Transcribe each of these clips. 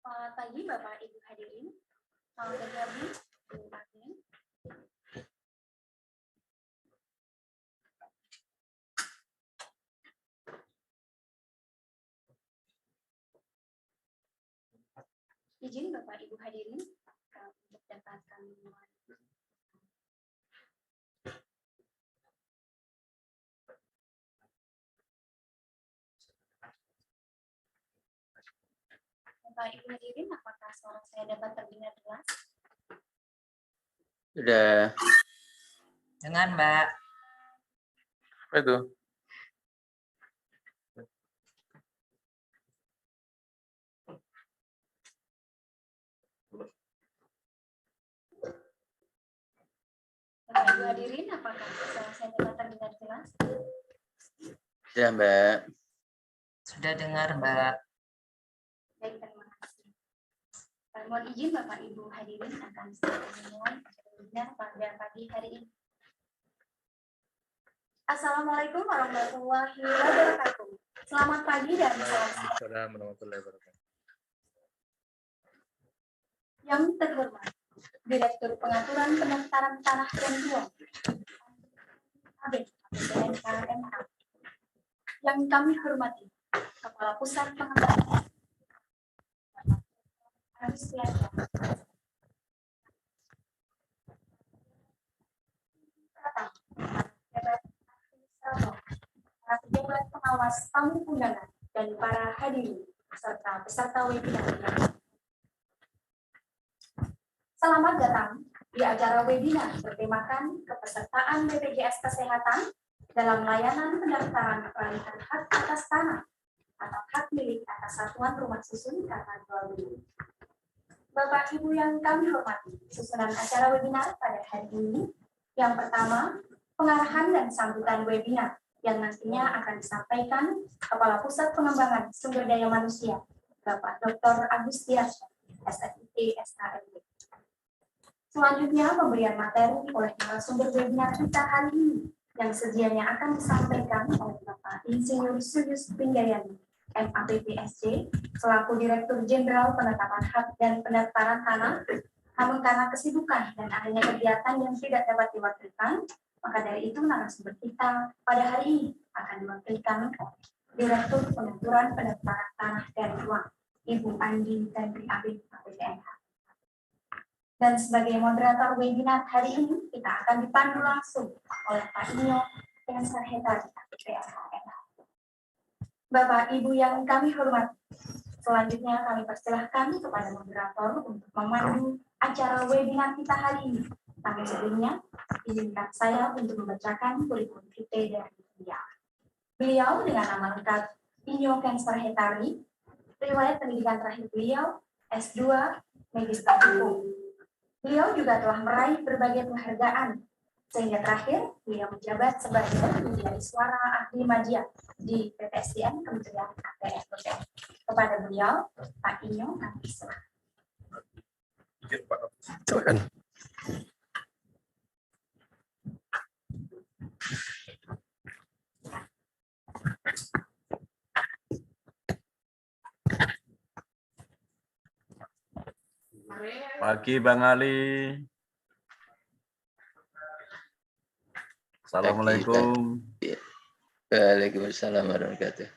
Selamat pagi Bapak Ibu hadirin. Selamat bergabung di Admin. Izin Bapak Ibu hadirin untuk dapat kami mulai. Bapak Ibu hadirin, apakah suara saya dapat terdengar jelas? Sudah. Dengan Mbak. Apa itu? Bapak Ibu hadirin, apakah suara saya dapat terdengar jelas? Ya, Mbak. Sudah dengar Mbak. Baik, terima kasih. Mohon izin Bapak Ibu hadirin akan segera dimulai webinar pada pagi hari ini. Assalamualaikum warahmatullahi wabarakatuh. Selamat pagi dan salam sejahtera. Assalamualaikum warahmatullahi wabarakatuh. Yang terhormat, Direktur Pengaturan Pendaftaran Tanah dan Ruang APBNKMH. Yang kami hormati, Kepala Pusat Pengembangan Anusiasa. Para pejabat pengawas tamu undangan dan para hadirin serta peserta webinar. Selamat datang di acara webinar bertemakan kepesertaan BPJS Kesehatan dalam layanan pendaftaran peralihan hak atas tanah atau hak milik atas satuan rumah susun karena jual beli. Bapak Ibu yang kami hormati, susunan acara webinar pada hari ini yang pertama, pengarahan dan sambutan webinar yang nantinya akan disampaikan Kepala Pusat Pengembangan Sumber Daya Manusia, Bapak Dr. Agustias, SFIT, SKMD. Selanjutnya, pemberian materi oleh narasumber webinar kita hari ini yang sedianya akan disampaikan oleh Bapak Insinyur Suyus Pinggayani, MAPPSC, selaku Direktur Jenderal Penetapan Hak dan Pendaftaran Tanah. Namun karena kesibukan dan adanya kegiatan yang tidak dapat diwakilkan, maka dari itu narasumber kita pada hari ini akan diwakilkan oleh Direktur Pengaturan Pendaftaran Tanah dan Ruang, Ibu Andi Tendri Abid, APBNH. Dan sebagai moderator webinar hari ini, kita akan dipandu langsung oleh Pak Inyo dengan Sarhetari, APBNH. Bapak Ibu yang kami hormati, selanjutnya kami persilahkan kepada moderator untuk memandu acara webinar kita hari ini. Tapi sebelumnya, izinkan saya untuk membacakan kurikulum vitae dari beliau. Beliau dengan nama lengkap Inyo Cancer Hetari, riwayat pendidikan terakhir beliau S2 Magister Hukum. Beliau juga telah meraih berbagai penghargaan, sehingga terakhir beliau menjabat sebagai menjadi suara ahli media di PTSDM Kementerian ATR. Kepada beliau, Pak Inyo, kami silakan. Silakan. Pagi Bang Ali. Assalamualaikum. Waalaikumsalam warahmatullahi wabarakatuh.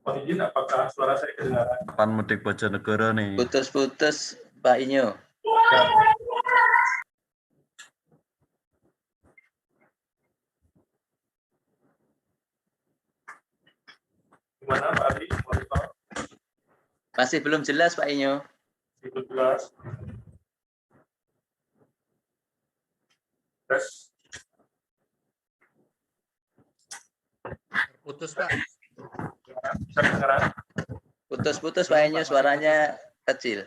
Mohon izin, apakah suara saya kedengaran? Kapan mudik Bojonegoro nih? Putus-putus Pak Inyo. Gimana Pak Ali? Monitor? Masih belum jelas Pak Inyo. Itu jelas. Tes. Putus Pak. Bisa kedengaran? Putus-putus Pak Inyo, suaranya kecil.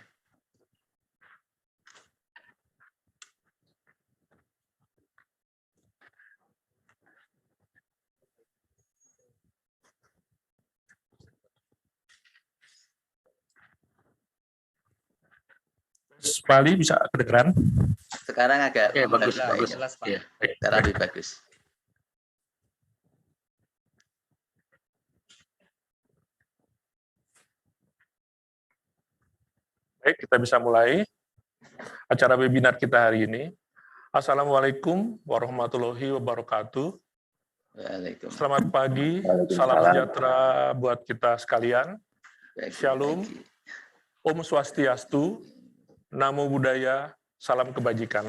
Pak Ali bisa kedengeran? Sekarang agak Oke, bagus, Pak bagus. Inyo. Jelas, Pak. Iya, baik, Sekarang baik. lebih bagus. Baik, kita bisa mulai acara webinar kita hari ini. Assalamualaikum warahmatullahi wabarakatuh. Waalaikumsalam. Selamat pagi, salam sejahtera buat kita sekalian. Baik, Shalom. pagi. Om Swastiastu, Namo Buddhaya, salam kebajikan.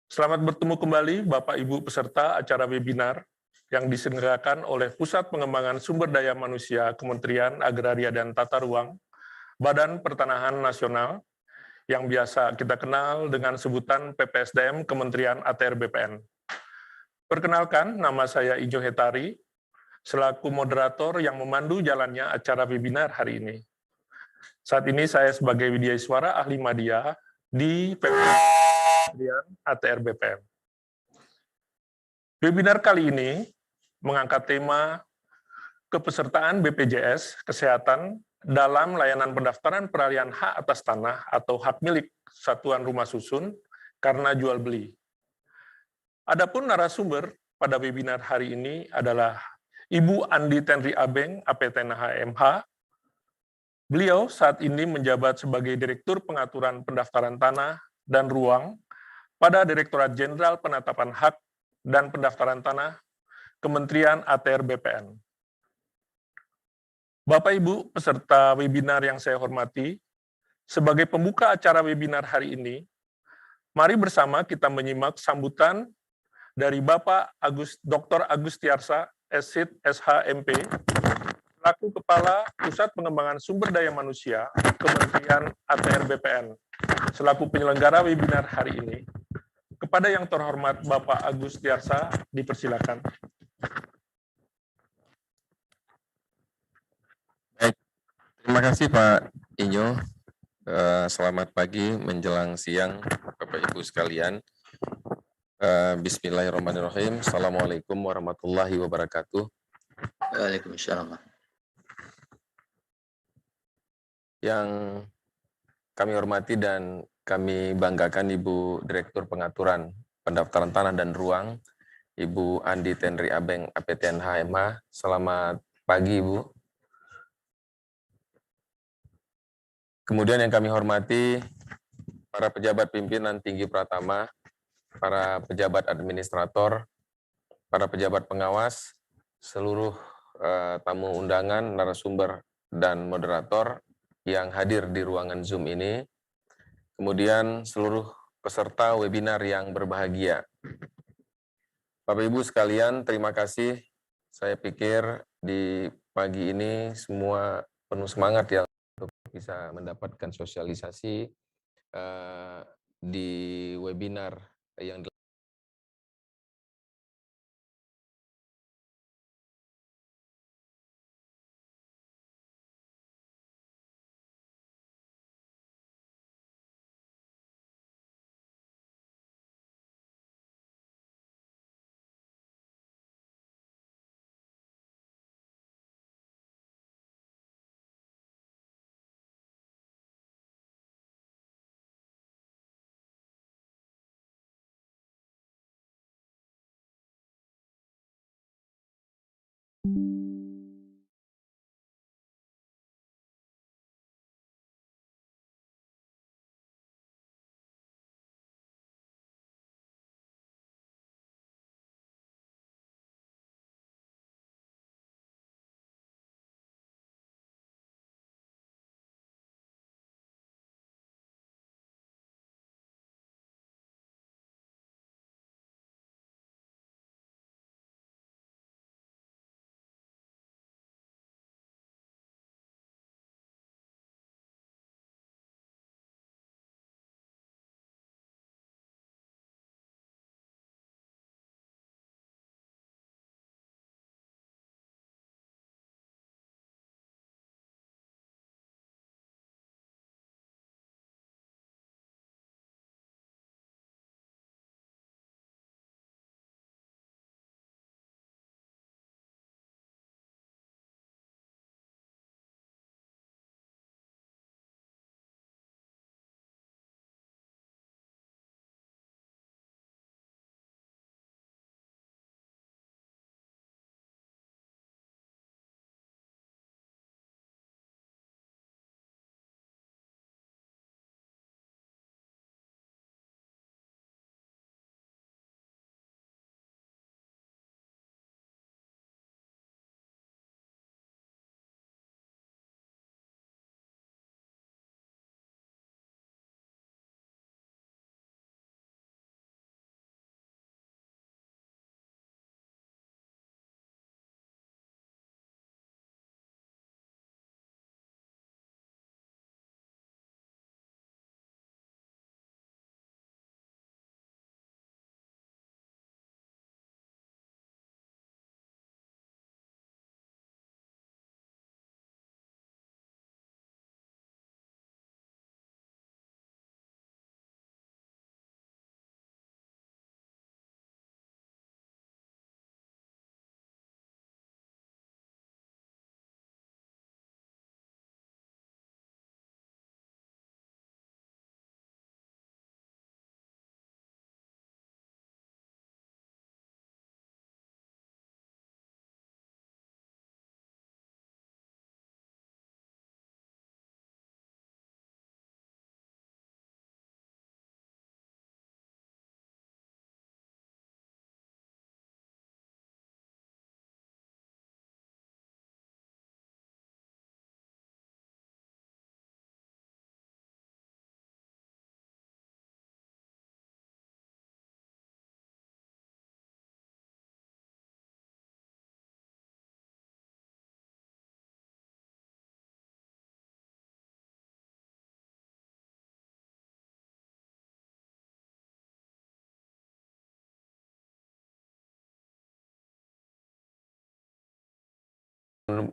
Selamat bertemu kembali Bapak Ibu peserta acara webinar yang diselenggarakan oleh Pusat Pengembangan Sumber Daya Manusia Kementerian Agraria dan Tata Ruang, Badan Pertanahan Nasional, yang biasa kita kenal dengan sebutan PPSDM Kementerian ATR BPN. Perkenalkan, nama saya Ijo Hetari, selaku moderator yang memandu jalannya acara webinar hari ini. Saat ini saya sebagai Widyaswara Ahli Madya di Kementerian ATR BPN. Webinar kali ini mengangkat tema kepesertaan BPJS Kesehatan dalam layanan pendaftaran peralihan hak atas tanah atau hak milik satuan rumah susun karena jual beli. Adapun narasumber pada webinar hari ini adalah Ibu Andi Tenri Abeng, APTNH MH. Beliau saat ini menjabat sebagai Direktur Pengaturan Pendaftaran Tanah dan Ruang pada Direktorat Jenderal Penetapan Hak dan Pendaftaran Tanah, Kementerian ATR BPN. Bapak Ibu peserta webinar yang saya hormati, sebagai pembuka acara webinar hari ini, mari bersama kita menyimak sambutan dari Bapak Dr. Agustiarsa, SSID, SHMP, selaku Kepala Pusat Pengembangan Sumber Daya Manusia, Kementerian ATR BPN, selaku penyelenggara webinar hari ini. Kepada yang terhormat Bapak Agustiarsa, dipersilakan. Baik, terima kasih Pak Inyo. Selamat pagi menjelang siang Bapak Ibu sekalian. Bismillahirrahmanirrahim. Assalamualaikum warahmatullahi wabarakatuh. Waalaikumsalam. Yang kami hormati dan kami banggakan Ibu Direktur Pengaturan Pendaftaran Tanah dan Ruang, Ibu Andi Tenri Abeng, APTNH MH. Selamat pagi Ibu. Kemudian yang kami hormati para pejabat pimpinan tinggi pratama, para pejabat administrator, para pejabat pengawas, seluruh tamu undangan, narasumber, dan moderator yang hadir di ruangan Zoom ini, kemudian seluruh peserta webinar yang berbahagia. Bapak Ibu sekalian, terima kasih. Saya pikir di pagi ini semua penuh semangat ya untuk bisa mendapatkan sosialisasi di webinar yang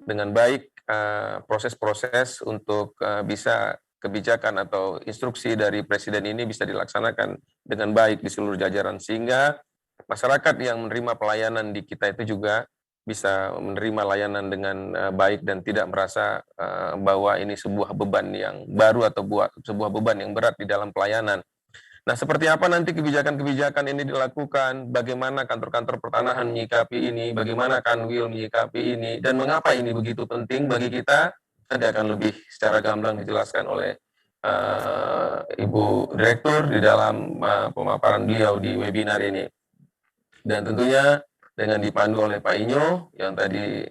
dengan baik proses-proses untuk bisa kebijakan atau instruksi dari Presiden ini bisa dilaksanakan dengan baik di seluruh jajaran, sehingga masyarakat yang menerima pelayanan di kita itu juga bisa menerima layanan dengan baik dan tidak merasa bahwa ini sebuah beban yang baru atau sebuah beban yang berat di dalam pelayanan. Nah, seperti apa nanti kebijakan-kebijakan ini dilakukan, bagaimana kantor-kantor pertanahan menyikapi ini, bagaimana Kanwil menyikapi ini, dan mengapa ini begitu penting bagi kita, nanti akan lebih secara gamblang dijelaskan oleh Ibu Direktur di dalam pemaparan beliau di webinar ini. Dan tentunya dengan dipandu oleh Pak Inyo, yang tadi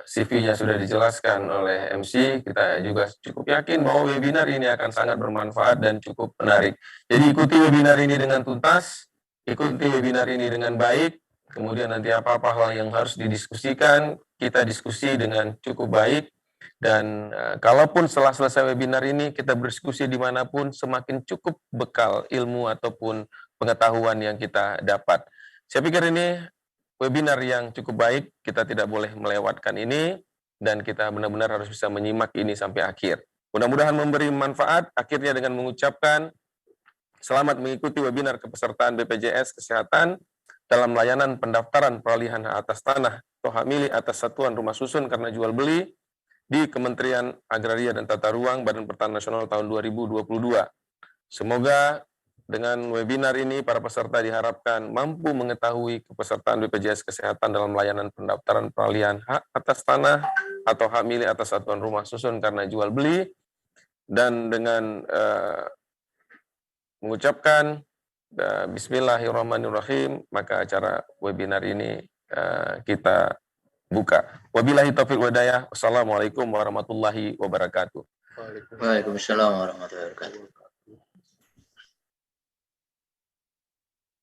CV-nya sudah dijelaskan oleh MC, kita juga cukup yakin bahwa webinar ini akan sangat bermanfaat dan cukup menarik. Jadi ikuti webinar ini dengan tuntas, ikuti webinar ini dengan baik, kemudian nanti apa-apa hal yang harus didiskusikan, kita diskusi dengan cukup baik, dan kalaupun setelah selesai webinar ini kita berdiskusi dimanapun, semakin cukup bekal ilmu ataupun pengetahuan yang kita dapat. Saya pikir ini webinar yang cukup baik, kita tidak boleh melewatkan ini, dan kita benar-benar harus bisa menyimak ini sampai akhir. Mudah-mudahan memberi manfaat. Akhirnya dengan mengucapkan selamat mengikuti webinar kepesertaan BPJS Kesehatan dalam layanan pendaftaran peralihan hak atas tanah atau hak milik atas satuan rumah susun karena jual beli di Kementerian Agraria dan Tata Ruang Badan Pertanahan Nasional tahun 2022. Semoga dengan webinar ini, para peserta diharapkan mampu mengetahui kepesertaan BPJS Kesehatan dalam layanan pendaftaran peralihan hak atas tanah atau hak milik atas satuan rumah susun karena jual beli, dan dengan mengucapkan Bismillahirrahmanirrahim, maka acara webinar ini kita buka. Wabillahi taufiq wadayah. Wassalamualaikum warahmatullahi wabarakatuh. Waalaikumsalam warahmatullahi wabarakatuh.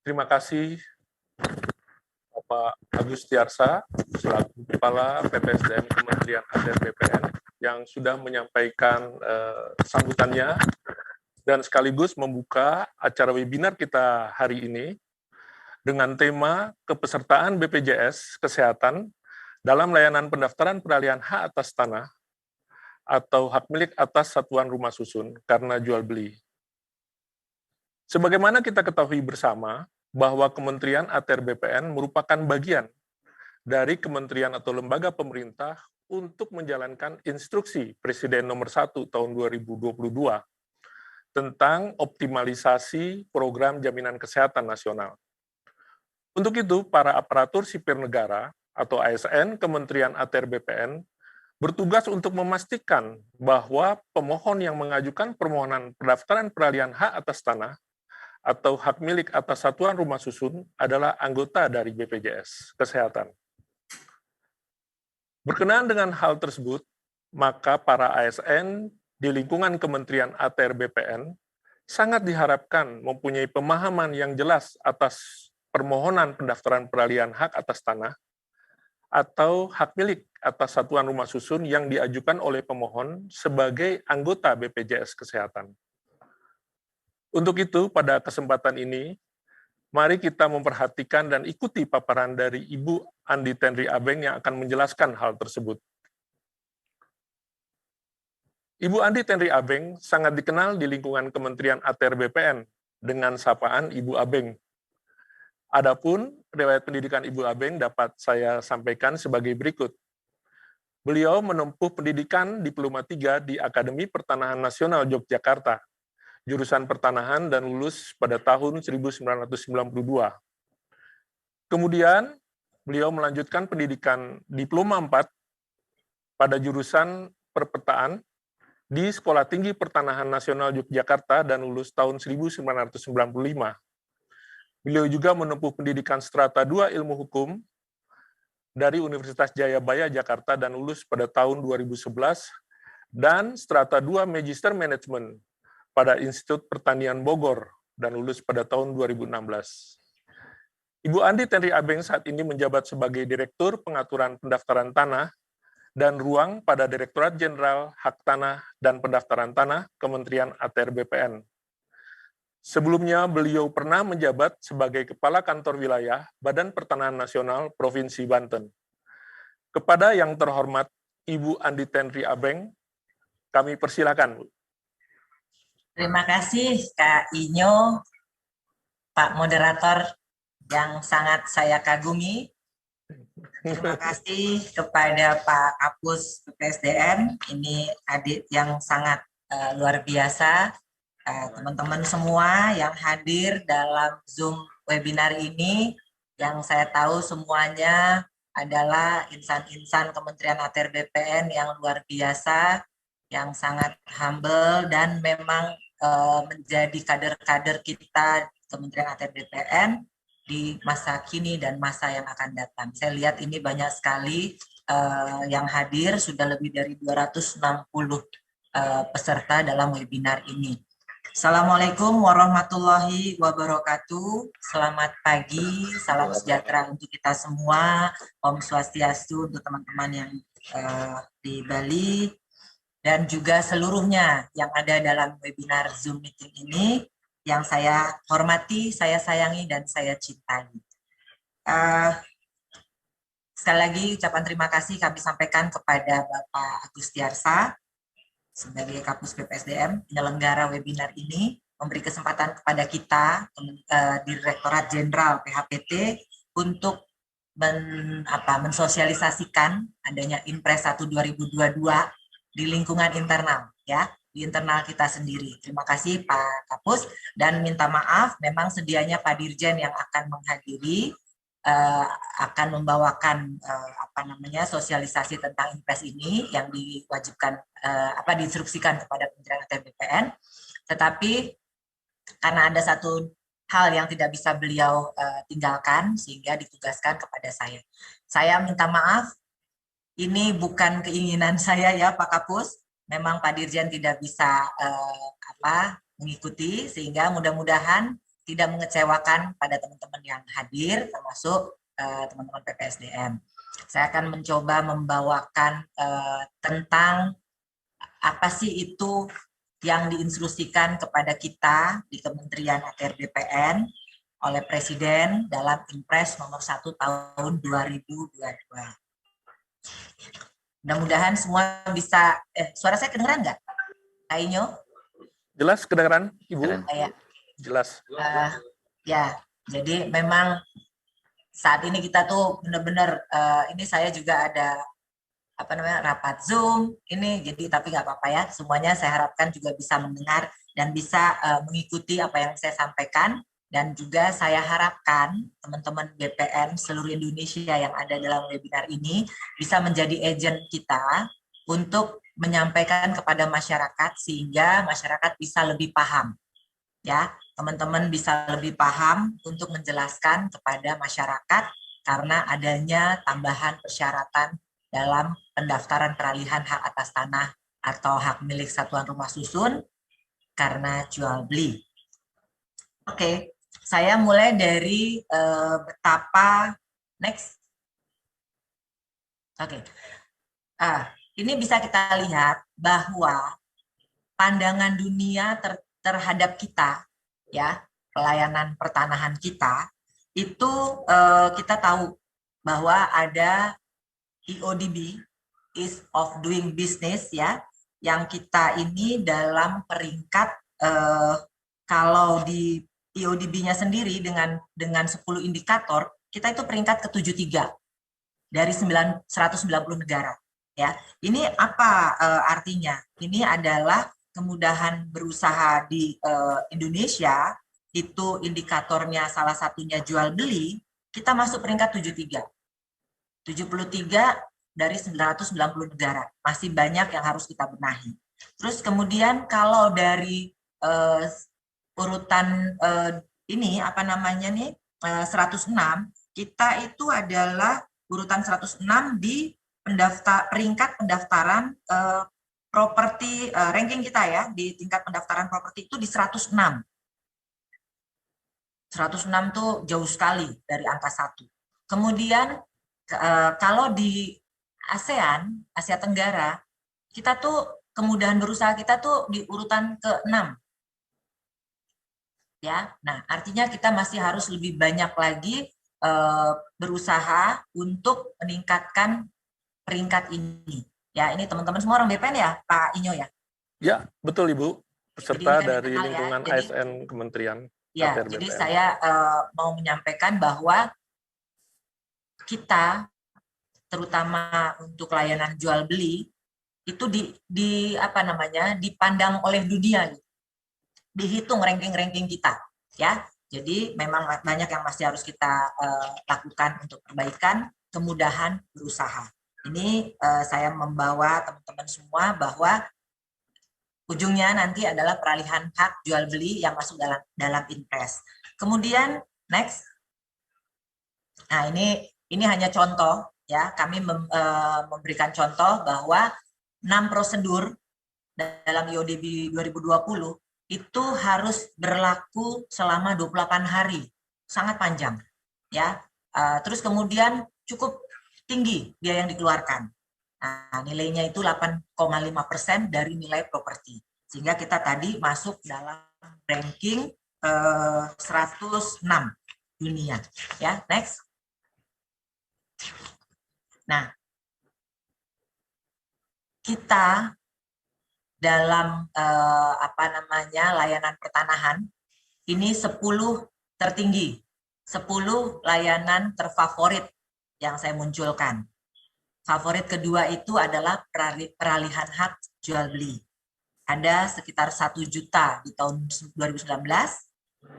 Terima kasih Bapak Agus Tiarsa, selaku Kepala PPSDM Kementerian ATR BPN, yang sudah menyampaikan sambutannya dan sekaligus membuka acara webinar kita hari ini dengan tema kepesertaan BPJS Kesehatan dalam layanan pendaftaran peralihan hak atas tanah atau hak milik atas satuan rumah susun karena jual beli. Sebagaimana kita ketahui bersama, bahwa Kementerian ATR BPN merupakan bagian dari kementerian atau lembaga pemerintah untuk menjalankan instruksi Presiden nomor 1 tahun 2022 tentang optimalisasi program jaminan kesehatan nasional. Untuk itu, para aparatur sipil negara atau ASN Kementerian ATR BPN bertugas untuk memastikan bahwa pemohon yang mengajukan permohonan pendaftaran peralihan hak atas tanah atau hak milik atas satuan rumah susun adalah anggota dari BPJS Kesehatan. Berkenaan dengan hal tersebut, maka para ASN di lingkungan Kementerian ATR BPN sangat diharapkan mempunyai pemahaman yang jelas atas permohonan pendaftaran peralihan hak atas tanah atau hak milik atas satuan rumah susun yang diajukan oleh pemohon sebagai anggota BPJS Kesehatan. Untuk itu, pada kesempatan ini, mari kita memperhatikan dan ikuti paparan dari Ibu Andi Tenri Abeng yang akan menjelaskan hal tersebut. Ibu Andi Tenri Abeng sangat dikenal di lingkungan Kementerian ATR BPN dengan sapaan Ibu Abeng. Adapun riwayat pendidikan Ibu Abeng dapat saya sampaikan sebagai berikut. Beliau menempuh pendidikan Diploma 3 di Akademi Pertanahan Nasional Yogyakarta, jurusan pertanahan, dan lulus pada tahun 1992. Kemudian, beliau melanjutkan pendidikan Diploma 4 pada jurusan perpetaan di Sekolah Tinggi Pertanahan Nasional Yogyakarta dan lulus tahun 1995. Beliau juga menempuh pendidikan Strata 2 Ilmu Hukum dari Universitas Jayabaya, Jakarta, dan lulus pada tahun 2011, dan Strata 2 Magister Management pada Institut Pertanian Bogor, dan lulus pada tahun 2016. Ibu Andi Tenri Abeng saat ini menjabat sebagai Direktur Pengaturan Pendaftaran Tanah dan Ruang pada Direktorat Jenderal Hak Tanah dan Pendaftaran Tanah Kementerian ATR BPN. Sebelumnya, beliau pernah menjabat sebagai Kepala Kantor Wilayah Badan Pertanahan Nasional Provinsi Banten. Kepada yang terhormat Ibu Andi Tenri Abeng, kami persilakan, Bu. Terima kasih Kak Inyo, Pak Moderator yang sangat saya kagumi. Terima kasih kepada Pak Kapus PPSDM, ini adik yang sangat luar biasa. Teman-teman semua yang hadir dalam Zoom webinar ini, yang saya tahu semuanya adalah insan-insan Kementerian ATR BPN yang luar biasa, yang sangat humble dan memang menjadi kader-kader kita Kementerian ATR BPN di masa kini dan masa yang akan datang. Saya lihat ini banyak sekali yang hadir, sudah lebih dari 260 peserta dalam webinar ini. Assalamualaikum warahmatullahi wabarakatuh. Selamat pagi, salam sejahtera untuk kita semua. Om Swastiastu untuk teman-teman yang di Bali dan juga seluruhnya yang ada dalam webinar Zoom meeting ini yang saya hormati, saya sayangi, dan saya cintai. Sekali lagi ucapan terima kasih kami sampaikan kepada Bapak Agustiarsa sebagai Kapus PPSDM, penyelenggara webinar ini, memberi kesempatan kepada kita, Direktorat Jenderal PHPT, untuk mensosialisasikan adanya Impres 1 2022 di lingkungan internal, ya, di internal kita sendiri. Terima kasih Pak Kapus, dan minta maaf, memang sedianya Pak Dirjen yang akan menghadiri, akan membawakan sosialisasi tentang Impres ini yang diwajibkan diinstruksikan kepada Kementerian ATR BPN, tetapi karena ada satu hal yang tidak bisa beliau tinggalkan sehingga ditugaskan kepada saya. Saya minta maaf, ini bukan keinginan saya ya Pak Kapus, memang Pak Dirjen tidak bisa mengikuti, sehingga mudah-mudahan tidak mengecewakan pada teman-teman yang hadir, termasuk teman-teman PPSDM. Saya akan mencoba membawakan tentang apa sih itu yang diinstruksikan kepada kita di Kementerian ATR BPN oleh Presiden dalam Impres nomor 1 tahun 2022. Mudah-mudahan semua bisa, suara saya kedengeran nggak? Kak Inyo? Jelas kedengaran, Ibu? Jelas. Ya, jadi memang saat ini kita tuh benar-benar, ini saya juga ada rapat Zoom ini, jadi tapi nggak apa-apa ya, semuanya saya harapkan juga bisa mendengar dan bisa mengikuti apa yang saya sampaikan, dan juga saya harapkan teman-teman BPN seluruh Indonesia yang ada dalam webinar ini bisa menjadi agent kita untuk menyampaikan kepada masyarakat sehingga masyarakat bisa lebih paham, ya, teman-teman bisa lebih paham untuk menjelaskan kepada masyarakat karena adanya tambahan persyaratan dalam pendaftaran peralihan hak atas tanah atau hak milik satuan rumah susun karena jual beli. Oke, saya mulai dari betapa next. Oke, ini bisa kita lihat bahwa pandangan dunia terhadap kita, ya, pelayanan pertanahan kita itu kita tahu bahwa ada EODB, Ease of Doing Business, ya, yang kita ini dalam peringkat kalau di EODB-nya sendiri dengan 10 indikator, kita itu peringkat ke-73 dari 190 negara, ya. Ini apa artinya? Ini adalah kemudahan berusaha di Indonesia, itu indikatornya salah satunya jual beli, kita masuk peringkat 73 dari 990 negara. Masih banyak yang harus kita benahi. Terus kemudian kalau dari urutan ini 106, kita itu adalah urutan 106 di peringkat pendaftaran properti, ranking kita ya di tingkat pendaftaran properti itu di 106. 106 tuh jauh sekali dari angka 1. Kemudian kalau di ASEAN, Asia Tenggara, kita tuh kemudahan berusaha kita tuh di urutan ke-6. Ya, nah artinya kita masih harus lebih banyak lagi berusaha untuk meningkatkan peringkat ini. Ya, ini teman-teman semua orang BPN ya, Pak Inyo ya? Ya, betul Ibu. Peserta Jadi ini dari kenal ya. lingkungan Jadi- ASN Kementerian Ya, ATR jadi BPN. saya mau menyampaikan bahwa kita, terutama untuk layanan jual beli, itu dipandang oleh dunia, dihitung ranking-ranking kita, ya. Jadi memang banyak yang masih harus kita lakukan untuk perbaikan, kemudahan berusaha. Ini saya membawa teman-teman semua bahwa ujungnya nanti adalah peralihan hak jual beli yang masuk dalam Inpres. Kemudian next, nah ini hanya contoh, ya. Kami memberikan contoh bahwa 6 prosedur dalam IODB 2020 itu harus berlaku selama 28 hari, sangat panjang, ya. Terus kemudian cukup tinggi biaya yang dikeluarkan. Nah, nilainya itu 8,5% dari nilai properti, sehingga kita tadi masuk dalam ranking 106 dunia, ya. Next. Nah, kita dalam layanan pertanahan ini 10 tertinggi, 10 layanan terfavorit yang saya munculkan. Favorit kedua itu adalah peralihan hak jual beli. Ada sekitar 1 juta di tahun 2019,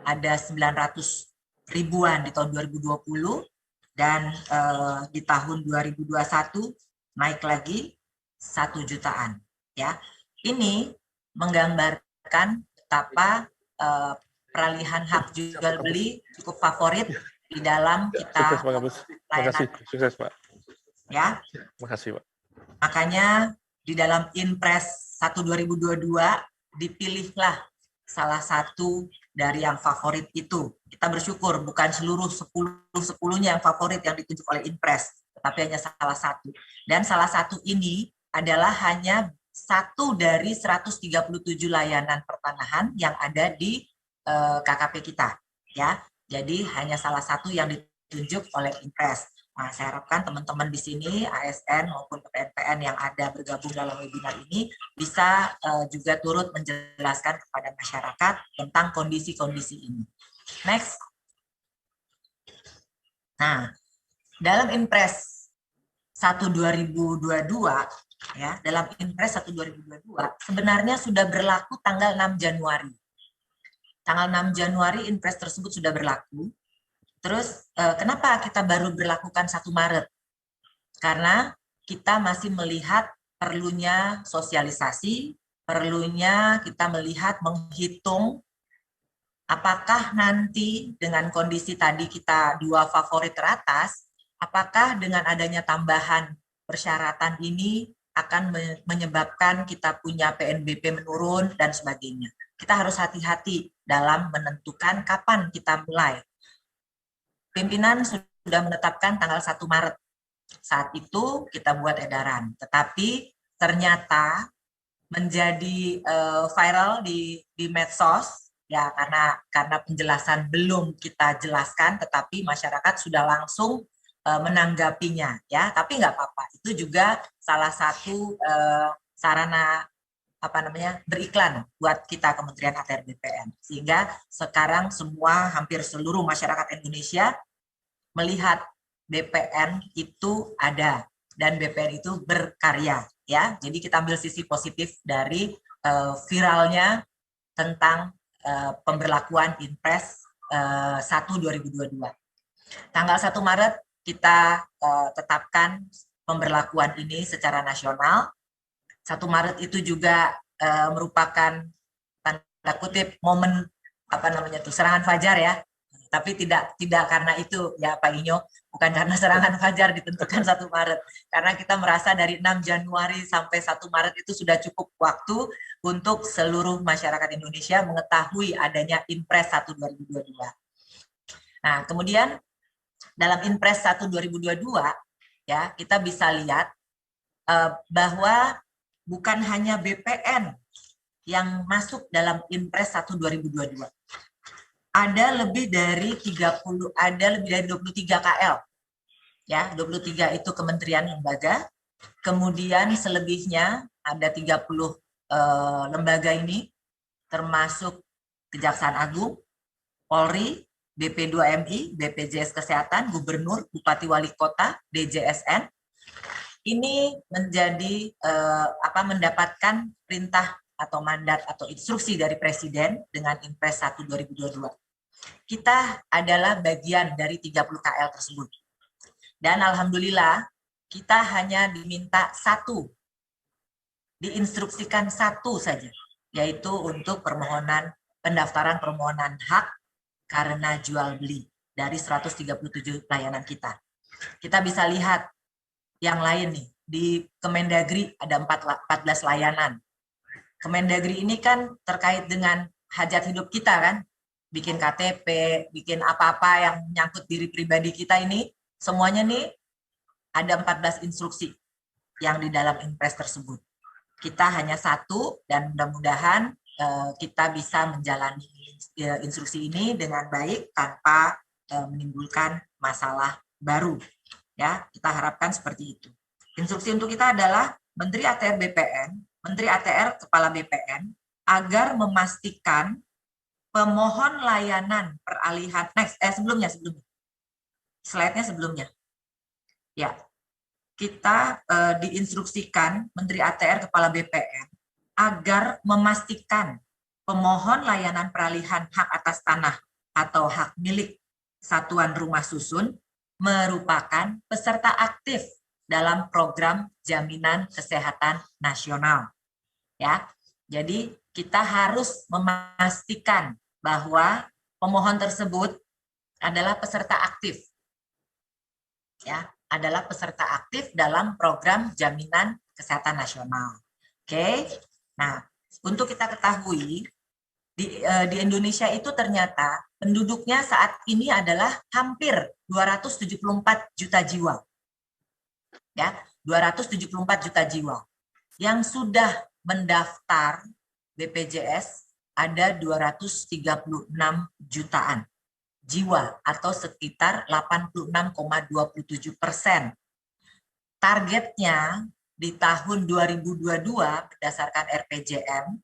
ada 900 ribuan di tahun 2020, dan di tahun 2021 naik lagi 1 jutaan. Ya, ini menggambarkan betapa peralihan hak jual beli cukup favorit di dalam kita Sukses Pak Kapus. Terima kasih. Sukses Pak. Ya. Terima kasih Pak. Makanya di dalam Inpres 1 2022 dipilihlah salah satu dari yang favorit itu. Kita bersyukur bukan seluruh 10-10-nya yang favorit yang ditunjuk oleh Inpres, tetapi hanya salah satu. Dan salah satu ini adalah hanya satu dari 137 layanan pertanahan yang ada di KKP kita, ya. Jadi hanya salah satu yang ditunjuk oleh Inpres. Nah, saya harapkan teman-teman di sini, ASN maupun PPN yang ada bergabung dalam webinar ini, bisa juga turut menjelaskan kepada masyarakat tentang kondisi-kondisi ini. Next. Nah, dalam Inpres 1 2022, ya, dalam Inpres 1 2022, sebenarnya sudah berlaku tanggal 6 Januari. Tanggal 6 Januari Inpres tersebut sudah berlaku. Terus kenapa kita baru berlakukan 1 Maret? Karena kita masih melihat perlunya sosialisasi, perlunya kita melihat menghitung apakah nanti dengan kondisi tadi kita 2 favorit teratas, apakah dengan adanya tambahan persyaratan ini akan menyebabkan kita punya PNBP menurun dan sebagainya. Kita harus hati-hati dalam menentukan kapan kita mulai. Pimpinan sudah menetapkan tanggal 1 Maret. Saat itu kita buat edaran. Tetapi ternyata menjadi viral di medsos, ya, karena penjelasan belum kita jelaskan, tetapi masyarakat sudah langsung menanggapinya, ya. Tapi nggak apa-apa. Itu juga salah satu sarana beriklan buat kita Kementerian ATR BPN, sehingga sekarang hampir seluruh masyarakat Indonesia melihat BPN itu ada dan BPN itu berkarya, ya. Jadi kita ambil sisi positif dari viralnya tentang pemberlakuan Inpres 1 2022. Tanggal 1 Maret kita tetapkan pemberlakuan ini secara nasional. 1 Maret itu juga merupakan tanda kutip momen serangan fajar, ya. Tapi tidak karena itu, ya Pak Inyo, bukan karena serangan fajar ditentukan 1 Maret. Karena kita merasa dari 6 Januari sampai 1 Maret itu sudah cukup waktu untuk seluruh masyarakat Indonesia mengetahui adanya Inpres 1 2022. Nah, kemudian dalam Inpres 1 2022, ya, kita bisa lihat bahwa bukan hanya BPN yang masuk dalam Inpres 1 2022. Ada lebih dari 23 KL. Ya, 23 itu kementerian lembaga, Kemudian selebihnya ada 30 lembaga ini, termasuk Kejaksaan Agung, Polri, BP2MI, BPJS Kesehatan, Gubernur, Bupati Wali Kota, DJSN. Ini menjadi mendapatkan perintah atau mandat atau instruksi dari Presiden dengan Impres 1 2022. Kita adalah bagian dari 30 KL tersebut. Dan alhamdulillah kita hanya diminta satu, diinstruksikan satu saja, yaitu untuk pendaftaran permohonan hak karena jual beli dari 137 layanan kita. Kita bisa lihat yang lain nih, di Kemendagri ada 14 layanan. Kemendagri ini kan terkait dengan hajat hidup kita kan, bikin KTP, bikin apa-apa yang menyangkut diri pribadi kita ini, semuanya nih ada 14 instruksi yang di dalam Impres tersebut. Kita hanya satu dan mudah-mudahan kita bisa menjalani instruksi ini dengan baik tanpa menimbulkan masalah baru. Ya, kita harapkan seperti itu. Instruksi untuk kita adalah Menteri ATR BPN, Menteri ATR Kepala BPN agar memastikan pemohon layanan peralihan sebelumnya. Slide-nya sebelumnya. Ya. Kita diinstruksikan Menteri ATR Kepala BPN agar memastikan pemohon layanan peralihan hak atas tanah atau hak milik satuan rumah susun merupakan peserta aktif dalam program Jaminan Kesehatan Nasional. Ya. Jadi kita harus memastikan bahwa pemohon tersebut adalah peserta aktif. Ya, adalah peserta aktif dalam program Jaminan Kesehatan Nasional. Oke. Nah, untuk kita ketahui di Indonesia itu ternyata penduduknya saat ini adalah hampir 274 juta jiwa. Ya, 274 juta jiwa. Yang sudah mendaftar BPJS ada 236 jutaan jiwa atau sekitar 86,27%. Targetnya di tahun 2022 berdasarkan RPJM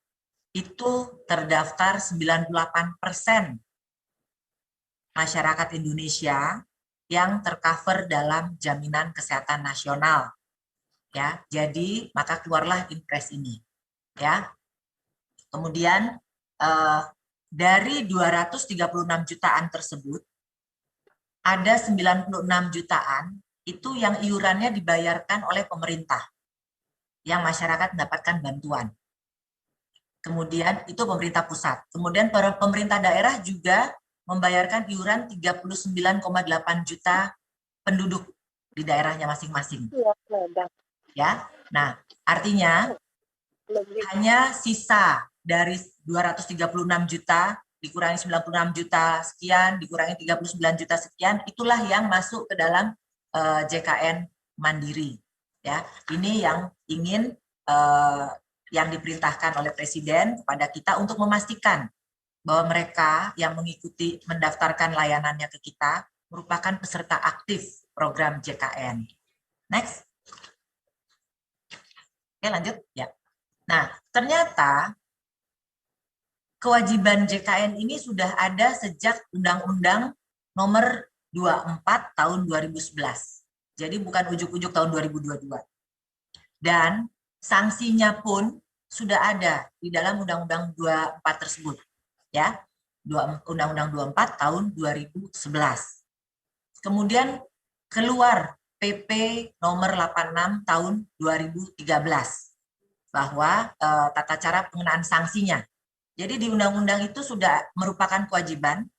itu terdaftar 98% masyarakat Indonesia yang tercover dalam Jaminan Kesehatan Nasional. Ya, jadi maka keluarlah Impres ini. Ya. Kemudian dari 236 jutaan tersebut, ada 96 jutaan itu yang iurannya dibayarkan oleh pemerintah, yang masyarakat mendapatkan bantuan. Kemudian itu pemerintah pusat. Kemudian pemerintah daerah juga membayarkan iuran 39,8 juta penduduk di daerahnya masing-masing. Ya, nah artinya hanya sisa dari 236 juta dikurangi 96 juta sekian, dikurangi 39 juta sekian, itulah yang masuk ke dalam JKN Mandiri. Ya, ini yang ingin yang diperintahkan oleh Presiden kepada kita untuk memastikan bahwa mereka yang mengikuti mendaftarkan layanannya ke kita merupakan peserta aktif program JKN. Next. Oke, lanjut ya. Nah, ternyata kewajiban JKN ini sudah ada sejak Undang-Undang Nomor 24 Tahun 2011. Jadi bukan ujuk-ujuk tahun 2022. Dan sanksinya pun sudah ada di dalam Undang-Undang 24 tersebut. Ya, Undang-Undang 24 Tahun 2011. Kemudian keluar PP Nomor 86 Tahun 2013 bahwa tata cara pengenaan sanksinya. Jadi di undang-undang itu sudah merupakan kewajiban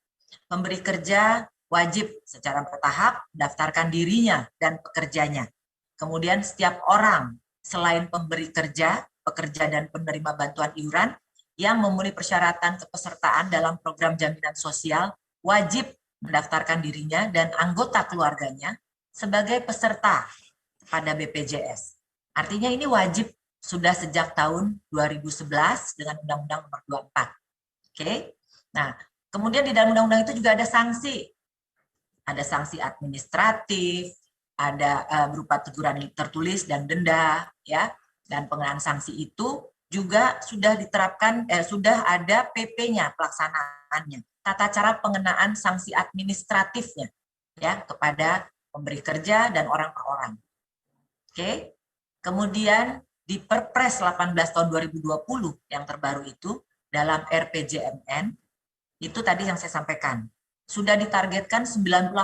pemberi kerja wajib secara bertahap mendaftarkan dirinya dan pekerjanya. Kemudian setiap orang selain pemberi kerja, pekerja dan penerima bantuan iuran yang memenuhi persyaratan kepesertaan dalam program jaminan sosial wajib mendaftarkan dirinya dan anggota keluarganya sebagai peserta pada BPJS. Artinya ini wajib sudah sejak tahun 2011 dengan Undang-Undang Nomor 24. Oke. Nah, kemudian di dalam undang-undang itu juga ada sanksi. Ada sanksi administratif, ada berupa teguran tertulis dan denda, ya, dan pengenaan sanksi itu juga sudah diterapkan, sudah ada PP-nya pelaksanaannya, tata cara pengenaan sanksi administratifnya, ya, kepada pemberi kerja dan orang per orang. Oke, kemudian di Perpres 18 tahun 2020 yang terbaru itu dalam RPJMN itu tadi yang saya sampaikan sudah ditargetkan 98%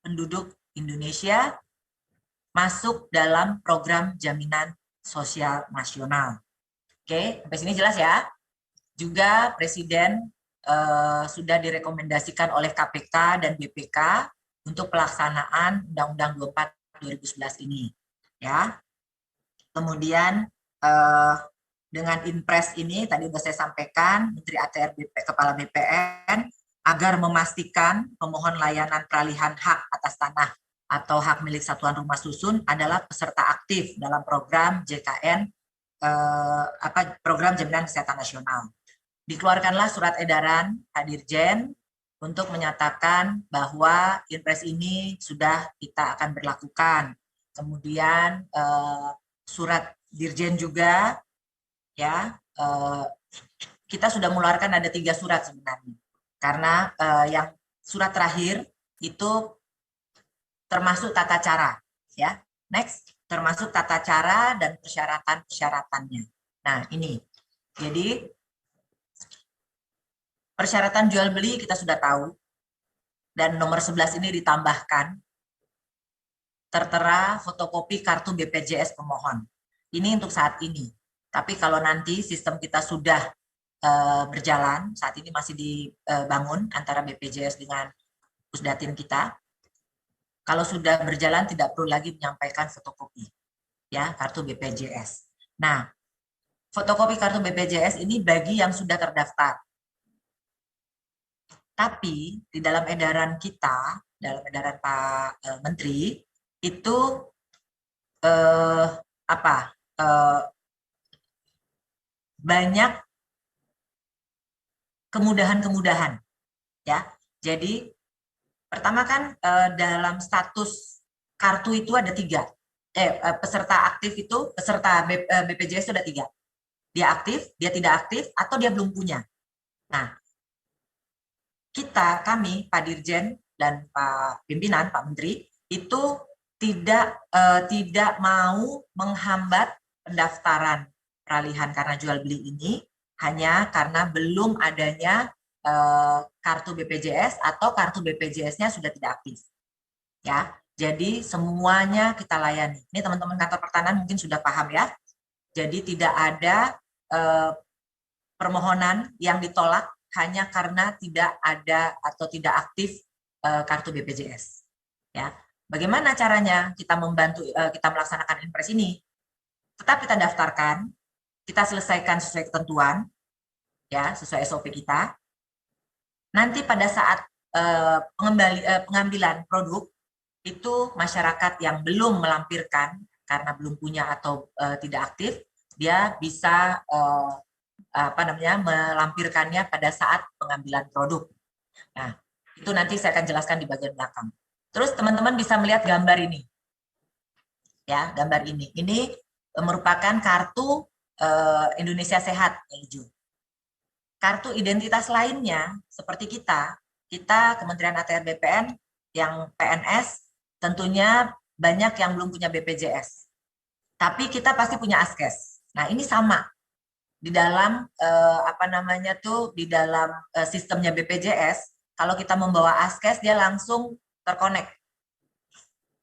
penduduk Indonesia masuk dalam program jaminan sosial nasional. Oke, sampai sini jelas ya. Juga Presiden sudah direkomendasikan oleh KPK dan BPK untuk pelaksanaan Undang-Undang 24 2011 ini. Ya. Kemudian dengan Inpres ini tadi sudah saya sampaikan, Menteri ATR Kepala BPN agar memastikan pemohon layanan peralihan hak atas tanah atau hak milik satuan rumah susun adalah peserta aktif dalam program JKN, program Jaminan Kesehatan Nasional. Dikeluarkanlah surat edaran Pak Dirjen untuk menyatakan bahwa Inpres ini sudah kita akan berlakukan. Kemudian surat Dirjen juga, ya, kita sudah mengeluarkan ada 3 surat sebenarnya. Karena yang surat terakhir itu termasuk tata cara, ya. Next, termasuk tata cara dan persyaratan-persyaratannya. Nah, ini. Jadi persyaratan jual beli kita sudah tahu. Dan nomor 11 ini ditambahkan tertera fotokopi kartu BPJS pemohon. Ini untuk saat ini. Tapi kalau nanti sistem kita sudah berjalan, saat ini masih dibangun antara BPJS dengan Pusdatin kita. Kalau sudah berjalan tidak perlu lagi menyampaikan fotokopi, ya, kartu BPJS. Nah, fotokopi kartu BPJS ini bagi yang sudah terdaftar. Tapi di dalam edaran kita, dalam edaran Pak Menteri itu banyak kemudahan-kemudahan, ya. Jadi pertama kan dalam status kartu itu ada 3. Peserta aktif itu, peserta BPJS itu ada 3. Dia aktif, dia tidak aktif, atau dia belum punya. Nah, kami, Pak Dirjen dan Pak Pimpinan, Pak Menteri, itu tidak mau menghambat pendaftaran peralihan karena jual beli ini, hanya karena belum adanya kartu BPJS atau kartu BPJS-nya sudah tidak aktif. Ya, jadi semuanya kita layani. Ini teman-teman kantor pertanahan mungkin sudah paham ya. Jadi tidak ada permohonan yang ditolak hanya karena tidak ada atau tidak aktif kartu BPJS. Ya, bagaimana caranya kita membantu kita melaksanakan Inpres ini? Tetap kita daftarkan, kita selesaikan sesuai ketentuan, ya, sesuai SOP kita. Nanti pada saat pengambilan produk itu masyarakat yang belum melampirkan karena belum punya atau tidak aktif, dia bisa melampirkannya pada saat pengambilan produk. Nah, itu nanti saya akan jelaskan di bagian belakang. Terus teman-teman bisa melihat gambar ini. Ya, gambar ini. Ini merupakan kartu Indonesia Sehat yang hijau. Kartu identitas lainnya seperti kita Kementerian ATR BPN yang PNS tentunya banyak yang belum punya BPJS. Tapi kita pasti punya Askes. Nah, ini sama. Di dalam di dalam sistemnya BPJS, kalau kita membawa Askes dia langsung terkonek.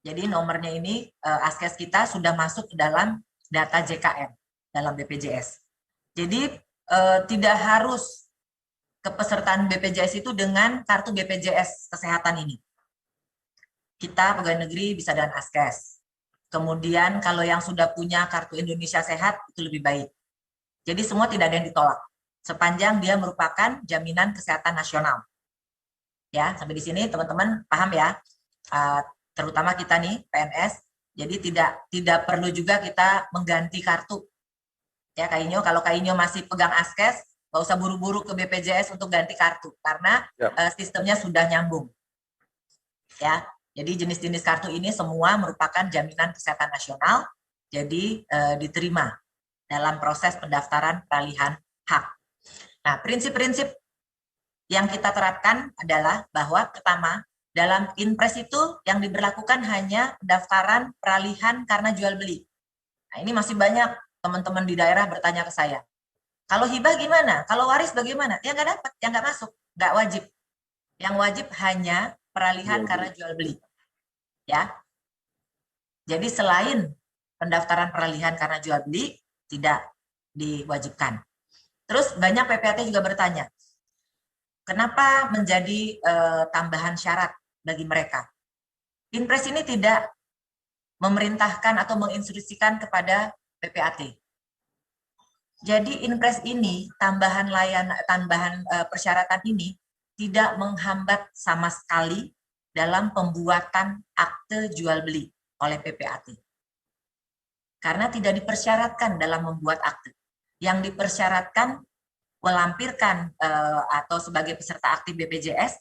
Jadi nomornya ini Askes kita sudah masuk ke dalam data JKN dalam BPJS. Jadi tidak harus kepesertaan BPJS itu dengan kartu BPJS kesehatan ini. Kita pegawai negeri bisa dengan Askes. Kemudian kalau yang sudah punya kartu Indonesia Sehat itu lebih baik. Jadi semua tidak ada yang ditolak. Sepanjang dia merupakan jaminan kesehatan nasional. Ya, sampai di sini teman-teman paham ya. Terutama kita nih PNS. Jadi tidak perlu juga kita mengganti kartu. Ya, Kak Inyo, kalau Kak Inyo masih pegang Askes, nggak usah buru-buru ke BPJS untuk ganti kartu karena sistemnya sudah nyambung. Ya, Jadi jenis-jenis kartu ini semua merupakan jaminan kesehatan nasional, jadi diterima dalam proses pendaftaran peralihan hak. Nah, prinsip-prinsip yang kita terapkan adalah bahwa pertama, dalam Inpres itu yang diberlakukan hanya pendaftaran peralihan karena jual beli. Nah, ini masih banyak teman-teman di daerah bertanya ke saya. Kalau hibah gimana? Kalau waris bagaimana? Ya nggak dapat, ya nggak masuk, nggak wajib. Yang wajib hanya peralihan karena jual beli. Ya. Jadi selain pendaftaran peralihan karena jual beli tidak diwajibkan. Terus banyak PPAT juga bertanya, kenapa menjadi tambahan syarat bagi mereka? Inpres ini tidak memerintahkan atau menginstruksikan kepada PPAT. Jadi Inpres ini tambahan persyaratan ini tidak menghambat sama sekali dalam pembuatan akte jual beli oleh PPAT. Karena tidak dipersyaratkan dalam membuat akte. Yang dipersyaratkan melampirkan atau sebagai peserta aktif BPJS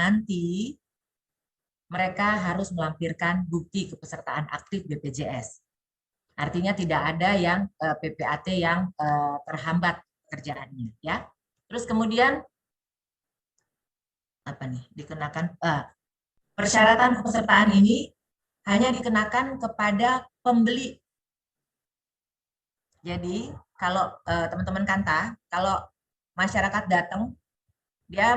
nanti mereka harus melampirkan bukti kepesertaan aktif BPJS. Artinya tidak ada yang PPAT yang terhambat pekerjaannya, ya. Terus kemudian apa nih? Dikenakan persyaratan kepesertaan ini hanya dikenakan kepada pembeli. Jadi kalau teman-teman Kanta, kalau masyarakat datang, dia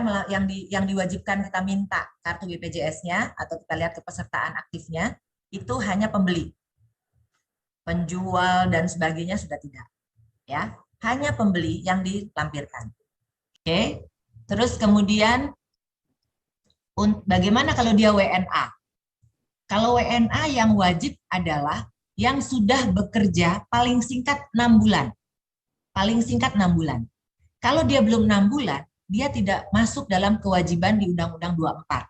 yang diwajibkan kita minta kartu BPJS-nya atau kita lihat kepesertaan aktifnya itu hanya pembeli. Penjual dan sebagainya sudah tidak. Ya, hanya pembeli yang dilampirkan. Oke. Terus kemudian bagaimana kalau dia WNA? Kalau WNA yang wajib adalah yang sudah bekerja paling singkat 6 bulan. Paling singkat 6 bulan. Kalau dia belum 6 bulan, dia tidak masuk dalam kewajiban di Undang-Undang 24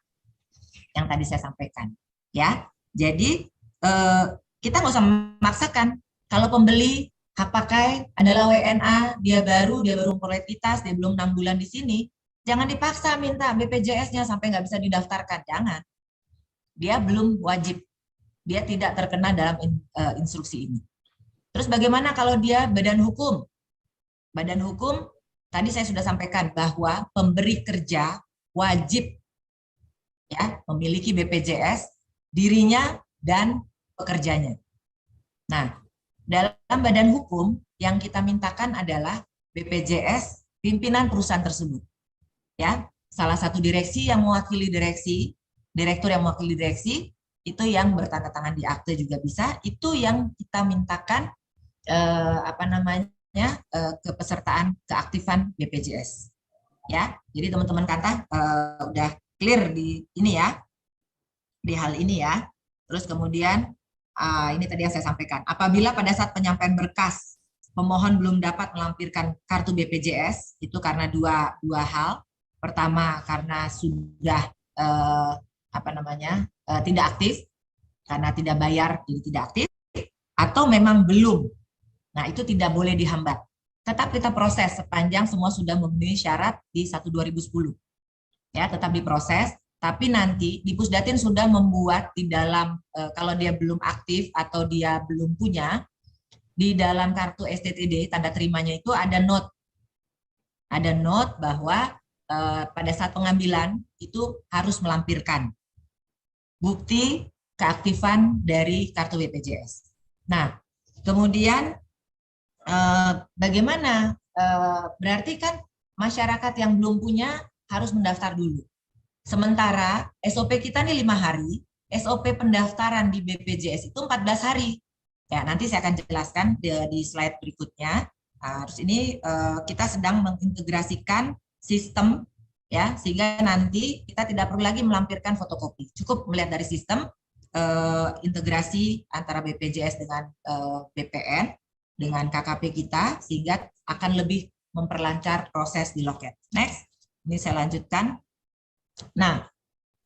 yang tadi saya sampaikan, ya. Jadi kita nggak usah memaksakan. Kalau pembeli hak pakai adalah WNA, dia baru prolekitas, dia belum 6 bulan di sini, jangan dipaksa minta BPJS-nya sampai nggak bisa didaftarkan, jangan. Dia belum wajib, dia tidak terkena dalam instruksi ini. Terus bagaimana kalau dia badan hukum? Badan hukum tadi saya sudah sampaikan bahwa pemberi kerja wajib ya memiliki BPJS dirinya dan pekerjanya. Nah, dalam badan hukum yang kita mintakan adalah BPJS pimpinan perusahaan tersebut. Ya, salah satu direksi yang mewakili direksi, direktur yang mewakili direksi itu yang bertanda tangan di akte juga bisa. Itu yang kita mintakan kepesertaan keaktifan BPJS. Ya, jadi teman-teman Kanta udah clear di ini ya, di hal ini ya. Terus kemudian ini tadi yang saya sampaikan. Apabila pada saat penyampaian berkas pemohon belum dapat melampirkan kartu BPJS, itu karena dua hal. Pertama karena sudah tidak aktif, karena tidak bayar jadi tidak aktif, atau memang belum. Nah, itu tidak boleh dihambat. Tetap kita proses sepanjang semua sudah memenuhi syarat di 1/2010. Ya, tetap diproses, tapi nanti di Pusdatin sudah membuat di dalam kalau dia belum aktif atau dia belum punya, di dalam kartu STTD tanda terimanya itu ada note. Ada note bahwa pada saat pengambilan itu harus melampirkan bukti keaktifan dari kartu BPJS. Nah, kemudian bagaimana? Berarti kan masyarakat yang belum punya harus mendaftar dulu. Sementara SOP kita nih 5 hari, SOP pendaftaran di BPJS itu 14 hari. Ya, nanti saya akan jelaskan di slide berikutnya. Terus ini kita sedang mengintegrasikan sistem ya, sehingga nanti kita tidak perlu lagi melampirkan fotokopi. Cukup melihat dari sistem integrasi antara BPJS dengan BPN. dengan KKP kita sehingga akan lebih memperlancar proses di loket. Next, ini saya lanjutkan. Nah,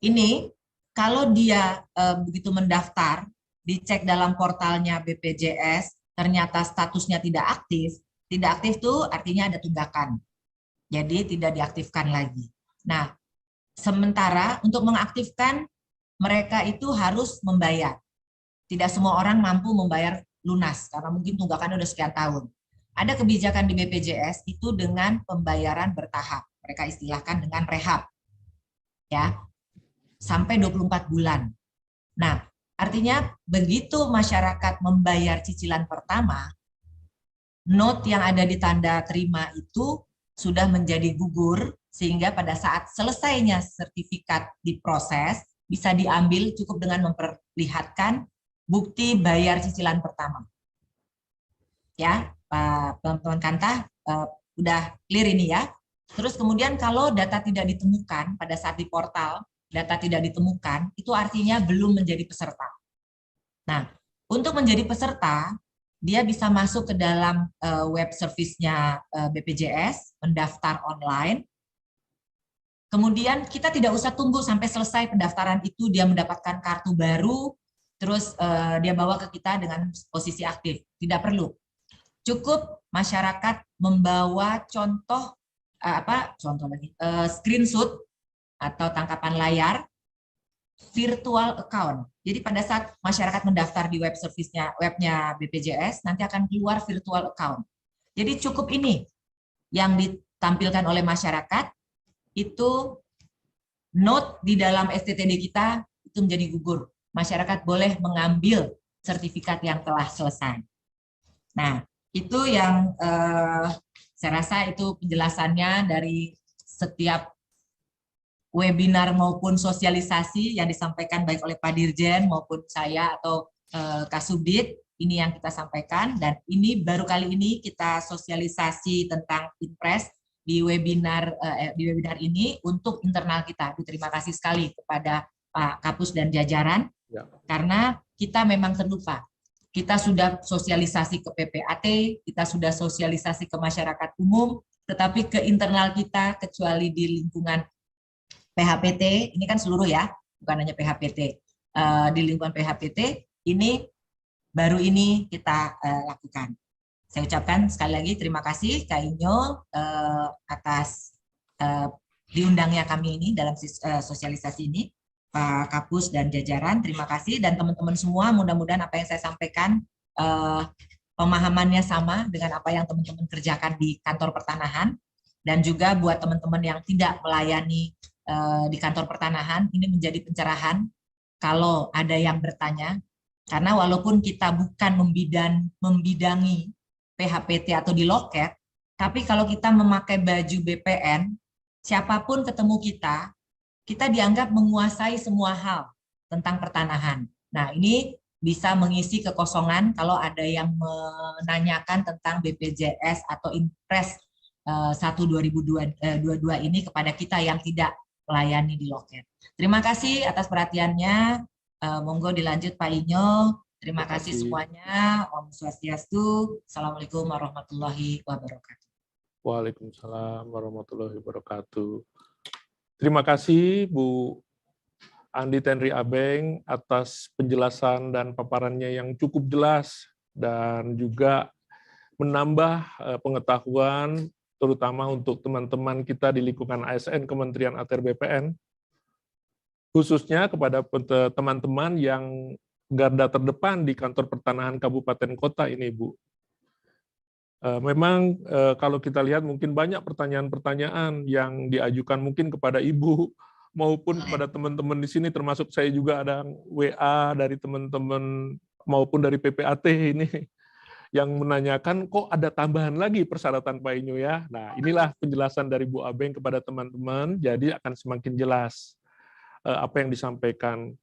ini kalau dia begitu mendaftar, dicek dalam portalnya BPJS, ternyata statusnya tidak aktif itu artinya ada tunggakan. Jadi tidak diaktifkan lagi. Nah, sementara untuk mengaktifkan mereka itu harus membayar. Tidak semua orang mampu membayar lunas karena mungkin tunggakan udah sekian tahun. Ada kebijakan di BPJS itu dengan pembayaran bertahap. Mereka istilahkan dengan rehab. Ya. Sampai 24 bulan. Nah, artinya begitu masyarakat membayar cicilan pertama, note yang ada di tanda terima itu sudah menjadi gugur, sehingga pada saat selesainya sertifikat diproses, bisa diambil cukup dengan memperlihatkan bukti bayar cicilan pertama. Ya, Pak teman-teman Kanta, udah clear ini ya. Terus kemudian kalau data tidak ditemukan pada saat di portal, data tidak ditemukan, itu artinya belum menjadi peserta. Nah, untuk menjadi peserta, dia bisa masuk ke dalam web service-nya BPJS, mendaftar online. Kemudian kita tidak usah tunggu sampai selesai pendaftaran itu, dia mendapatkan kartu baru, terus dia bawa ke kita dengan posisi aktif. Tidak perlu. Cukup masyarakat membawa screenshot atau tangkapan layar virtual account. Jadi pada saat masyarakat mendaftar di web service-nya, webnya BPJS, nanti akan keluar virtual account. Jadi cukup ini yang ditampilkan oleh masyarakat, itu note di dalam STTD kita itu menjadi gugur. Masyarakat boleh mengambil sertifikat yang telah selesai. Nah, itu yang saya rasa itu penjelasannya dari setiap webinar maupun sosialisasi yang disampaikan baik oleh Pak Dirjen maupun saya atau Kasubdit, ini yang kita sampaikan, dan ini baru kali ini kita sosialisasi tentang Inpres di webinar ini untuk internal kita. Terima kasih sekali kepada Pak Kapus dan jajaran, karena kita memang terlupa. Kita sudah sosialisasi ke PPAT, kita sudah sosialisasi ke masyarakat umum, tetapi ke internal kita, kecuali di lingkungan PHPT, ini kan seluruh ya, bukan hanya PHPT. Di lingkungan PHPT, ini baru ini kita lakukan. Saya ucapkan sekali lagi terima kasih Kak Inyo atas diundangnya kami ini dalam sosialisasi ini. Pak Kapus dan jajaran, terima kasih. Dan teman-teman semua, mudah-mudahan apa yang saya sampaikan pemahamannya sama dengan apa yang teman-teman kerjakan di kantor pertanahan. Dan juga buat teman-teman yang tidak melayani di kantor pertanahan, ini menjadi pencerahan kalau ada yang bertanya. Karena walaupun kita bukan membidangi PHPT atau di loket, tapi kalau kita memakai baju BPN, siapapun ketemu kita dianggap menguasai semua hal tentang pertanahan. Nah, ini bisa mengisi kekosongan kalau ada yang menanyakan tentang BPJS atau Inpres 1/2022 ini kepada kita yang tidak melayani di loket. Terima kasih atas perhatiannya. Monggo dilanjut Pak Inyo. Terima kasih semuanya. Om Swastiastu. Assalamualaikum warahmatullahi wabarakatuh. Waalaikumsalam warahmatullahi wabarakatuh. Terima kasih Bu Andi Tenri Abeng atas penjelasan dan paparannya yang cukup jelas dan juga menambah pengetahuan terutama untuk teman-teman kita di lingkungan ASN Kementerian ATR BPN, khususnya kepada teman-teman yang garda terdepan di kantor pertanahan kabupaten kota ini, Bu. Memang kalau kita lihat mungkin banyak pertanyaan-pertanyaan yang diajukan mungkin kepada Ibu maupun kepada teman-teman di sini, termasuk saya juga ada WA dari teman-teman maupun dari PPAT ini yang menanyakan kok ada tambahan lagi persyaratan Pak Inyo ya. Nah, inilah penjelasan dari Bu Abeng kepada teman-teman, jadi akan semakin jelas apa yang disampaikan.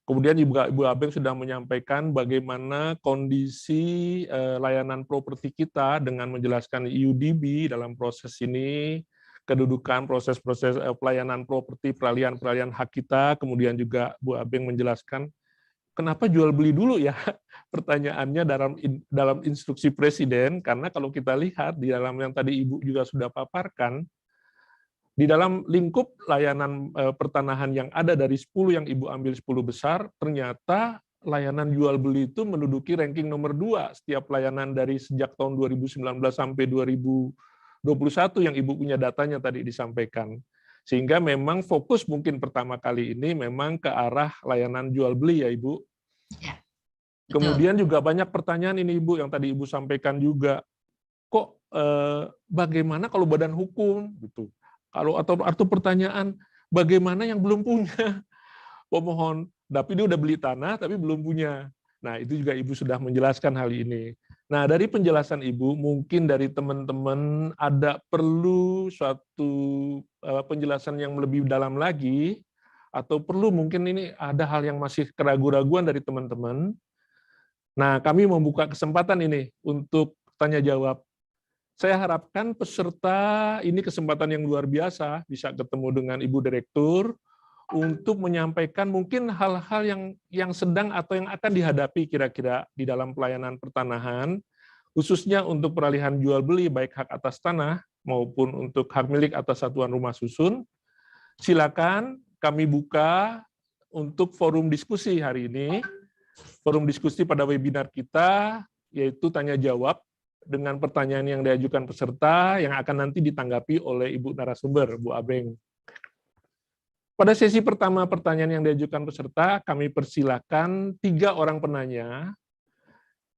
Kemudian Ibu Abeng sudah menyampaikan bagaimana kondisi layanan properti kita dengan menjelaskan UDB dalam proses ini, kedudukan proses-proses pelayanan properti, peralihan hak kita, kemudian juga Bu Abeng menjelaskan kenapa jual beli dulu ya? Pertanyaannya dalam instruksi Presiden, karena kalau kita lihat di dalam yang tadi Ibu juga sudah paparkan, di dalam lingkup layanan pertanahan yang ada dari 10 yang Ibu ambil 10 besar, ternyata layanan jual beli itu menduduki ranking nomor 2 setiap layanan dari sejak tahun 2019 sampai 2021 yang Ibu punya datanya tadi disampaikan. Sehingga memang fokus mungkin pertama kali ini memang ke arah layanan jual beli ya Ibu. Ya, betul. Kemudian juga banyak pertanyaan ini Ibu yang tadi Ibu sampaikan juga. Kok bagaimana kalau badan hukum gitu? Atau pertanyaan bagaimana yang belum punya pemohon, tapi dia udah beli tanah tapi belum punya. Nah, itu juga Ibu sudah menjelaskan hal ini. Nah, dari penjelasan Ibu, mungkin dari teman-teman ada perlu suatu penjelasan yang lebih dalam lagi, atau perlu mungkin ini ada hal yang masih keraguan-raguan dari teman-teman. Nah, kami membuka kesempatan ini untuk tanya jawab. Saya harapkan peserta ini kesempatan yang luar biasa, bisa ketemu dengan Ibu Direktur, untuk menyampaikan mungkin hal-hal yang sedang atau yang akan dihadapi kira-kira di dalam pelayanan pertanahan, khususnya untuk peralihan jual beli baik hak atas tanah maupun untuk hak milik atas satuan rumah susun. Silakan kami buka untuk forum diskusi hari ini. Forum diskusi pada webinar kita yaitu tanya jawab dengan pertanyaan yang diajukan peserta yang akan nanti ditanggapi oleh Ibu narasumber, Bu Abeng. Pada sesi pertama pertanyaan yang diajukan peserta, kami persilakan 3 orang penanya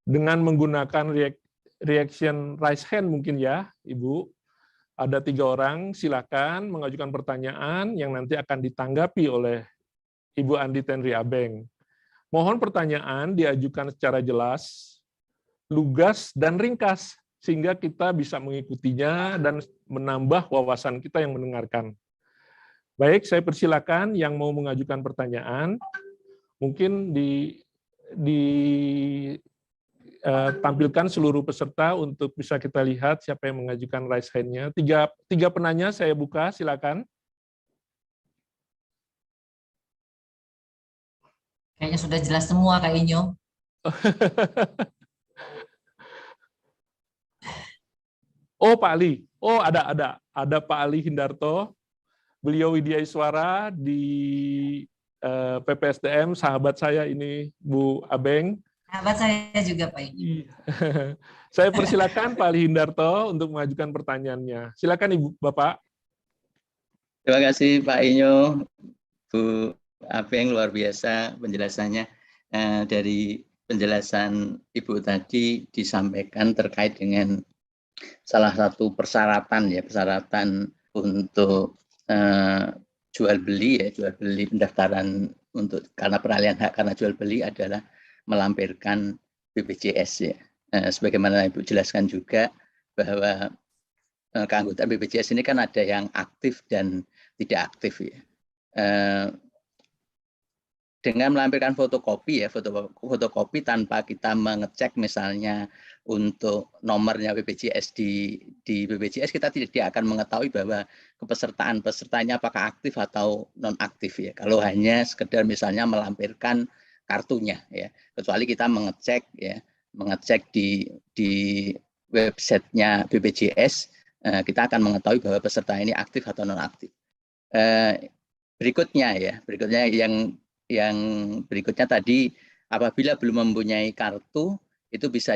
dengan menggunakan reaction raise hand mungkin ya, Ibu. Ada 3 orang, silakan mengajukan pertanyaan yang nanti akan ditanggapi oleh Ibu Andi Tenri Abeng. Mohon pertanyaan diajukan secara jelas, lugas, dan ringkas, sehingga kita bisa mengikutinya dan menambah wawasan kita yang mendengarkan. Baik, saya persilakan yang mau mengajukan pertanyaan, mungkin tampilkan seluruh peserta untuk bisa kita lihat siapa yang mengajukan raise hand-nya. Tiga penanya saya buka, silakan. Kayaknya sudah jelas semua Kak Inyo. Oh, Pak Ali. Oh, ada Pak Ali Hindarto. Beliau Widya Iswara di PPSDM, sahabat saya ini, Bu Abeng. Sahabat saya juga Pak Inyo. Saya persilakan Pak Ali Hindarto untuk mengajukan pertanyaannya. Silakan Ibu Bapak. Terima kasih Pak Inyo, Bu Abeng, luar biasa penjelasannya. Dari penjelasan Ibu tadi disampaikan terkait dengan salah satu persyaratan untuk jual beli pendaftaran untuk karena peralihan hak karena jual beli adalah melampirkan BPJS ya. Sebagaimana Ibu jelaskan juga bahwa keanggotaan BPJS ini kan ada yang aktif dan tidak aktif ya. Dengan melampirkan fotokopi tanpa kita mengecek misalnya untuk nomornya BPJS di BPJS, kita tidak akan mengetahui bahwa pesertanya apakah aktif atau non aktif ya. Kalau hanya sekedar misalnya melampirkan kartunya ya, kecuali kita mengecek di websitenya BPJS, kita akan mengetahui bahwa peserta ini aktif atau non aktif. Berikutnya yang berikutnya tadi, apabila belum mempunyai kartu itu bisa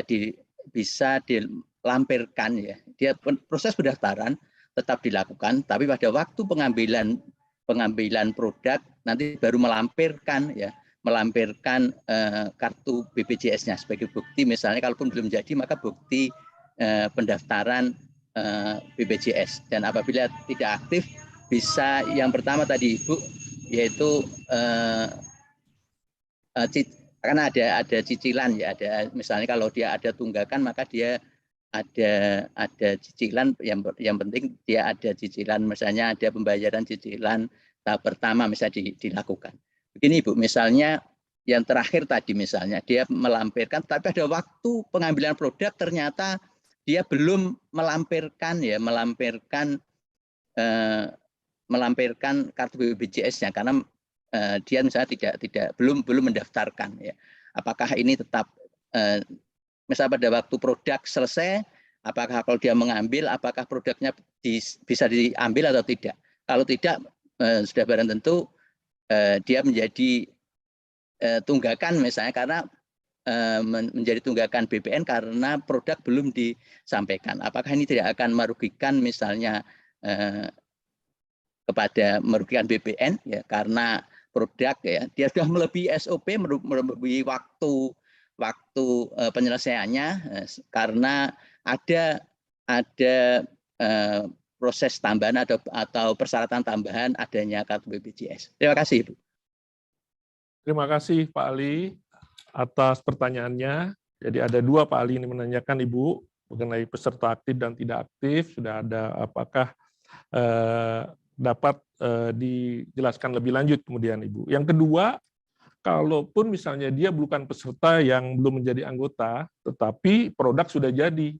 dilampirkan ya. Proses pendaftaran tetap dilakukan, tapi pada waktu pengambilan produk nanti baru melampirkan kartu BPJS-nya sebagai bukti. Misalnya kalaupun belum jadi maka bukti pendaftaran BPJS. Dan apabila tidak aktif bisa yang pertama tadi Ibu, yaitu karena ada cicilan ya, ada misalnya kalau dia ada tunggakan maka dia ada cicilan, yang penting dia ada cicilan, misalnya ada pembayaran cicilan tahap pertama misalnya dilakukan. Begini Ibu, misalnya yang terakhir tadi misalnya dia melampirkan tapi pada waktu pengambilan produk ternyata dia belum melampirkan kartu BPJS-nya karena dia misalnya belum mendaftarkan ya. Apakah ini tetap misalnya pada waktu produk selesai, apakah kalau dia mengambil, apakah produknya bisa diambil atau tidak? Kalau tidak, sudah barang tentu dia menjadi tunggakan misalnya karena menjadi tunggakan BPN karena produk belum disampaikan. Apakah ini tidak akan merugikan misalnya merugikan BPN ya karena produk ya dia sudah melebihi SOP, melebihi waktu penyelesaiannya karena ada proses tambahan atau persyaratan tambahan adanya kartu BPJS. Terima kasih, Ibu. Terima kasih Pak Ali atas pertanyaannya. Jadi ada 2 Pak Ali ini menanyakan Ibu mengenai peserta aktif dan tidak aktif. Sudah ada apakah dapat dijelaskan lebih lanjut kemudian Ibu. Yang kedua, kalaupun misalnya dia bukan peserta yang belum menjadi anggota, tetapi produk sudah jadi.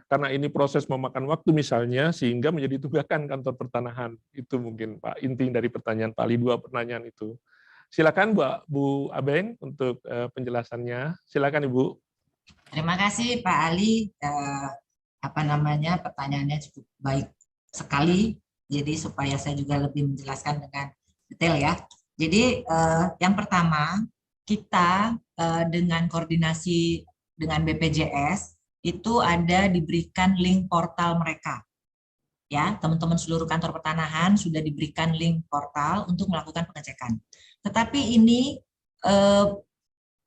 Karena ini proses memakan waktu misalnya, sehingga menjadi tunggakan kantor pertanahan. Itu mungkin Pak, inti dari pertanyaan Pak Ali, 2 pertanyaan itu. Silakan Bu Abeng untuk penjelasannya. Silakan Ibu. Terima kasih Pak Ali. Pertanyaannya cukup baik sekali. Jadi supaya saya juga lebih menjelaskan dengan detail ya. Jadi yang pertama, kita dengan koordinasi dengan BPJS itu ada diberikan link portal mereka. Ya, teman-teman seluruh kantor pertanahan sudah diberikan link portal untuk melakukan pengecekan. Tetapi ini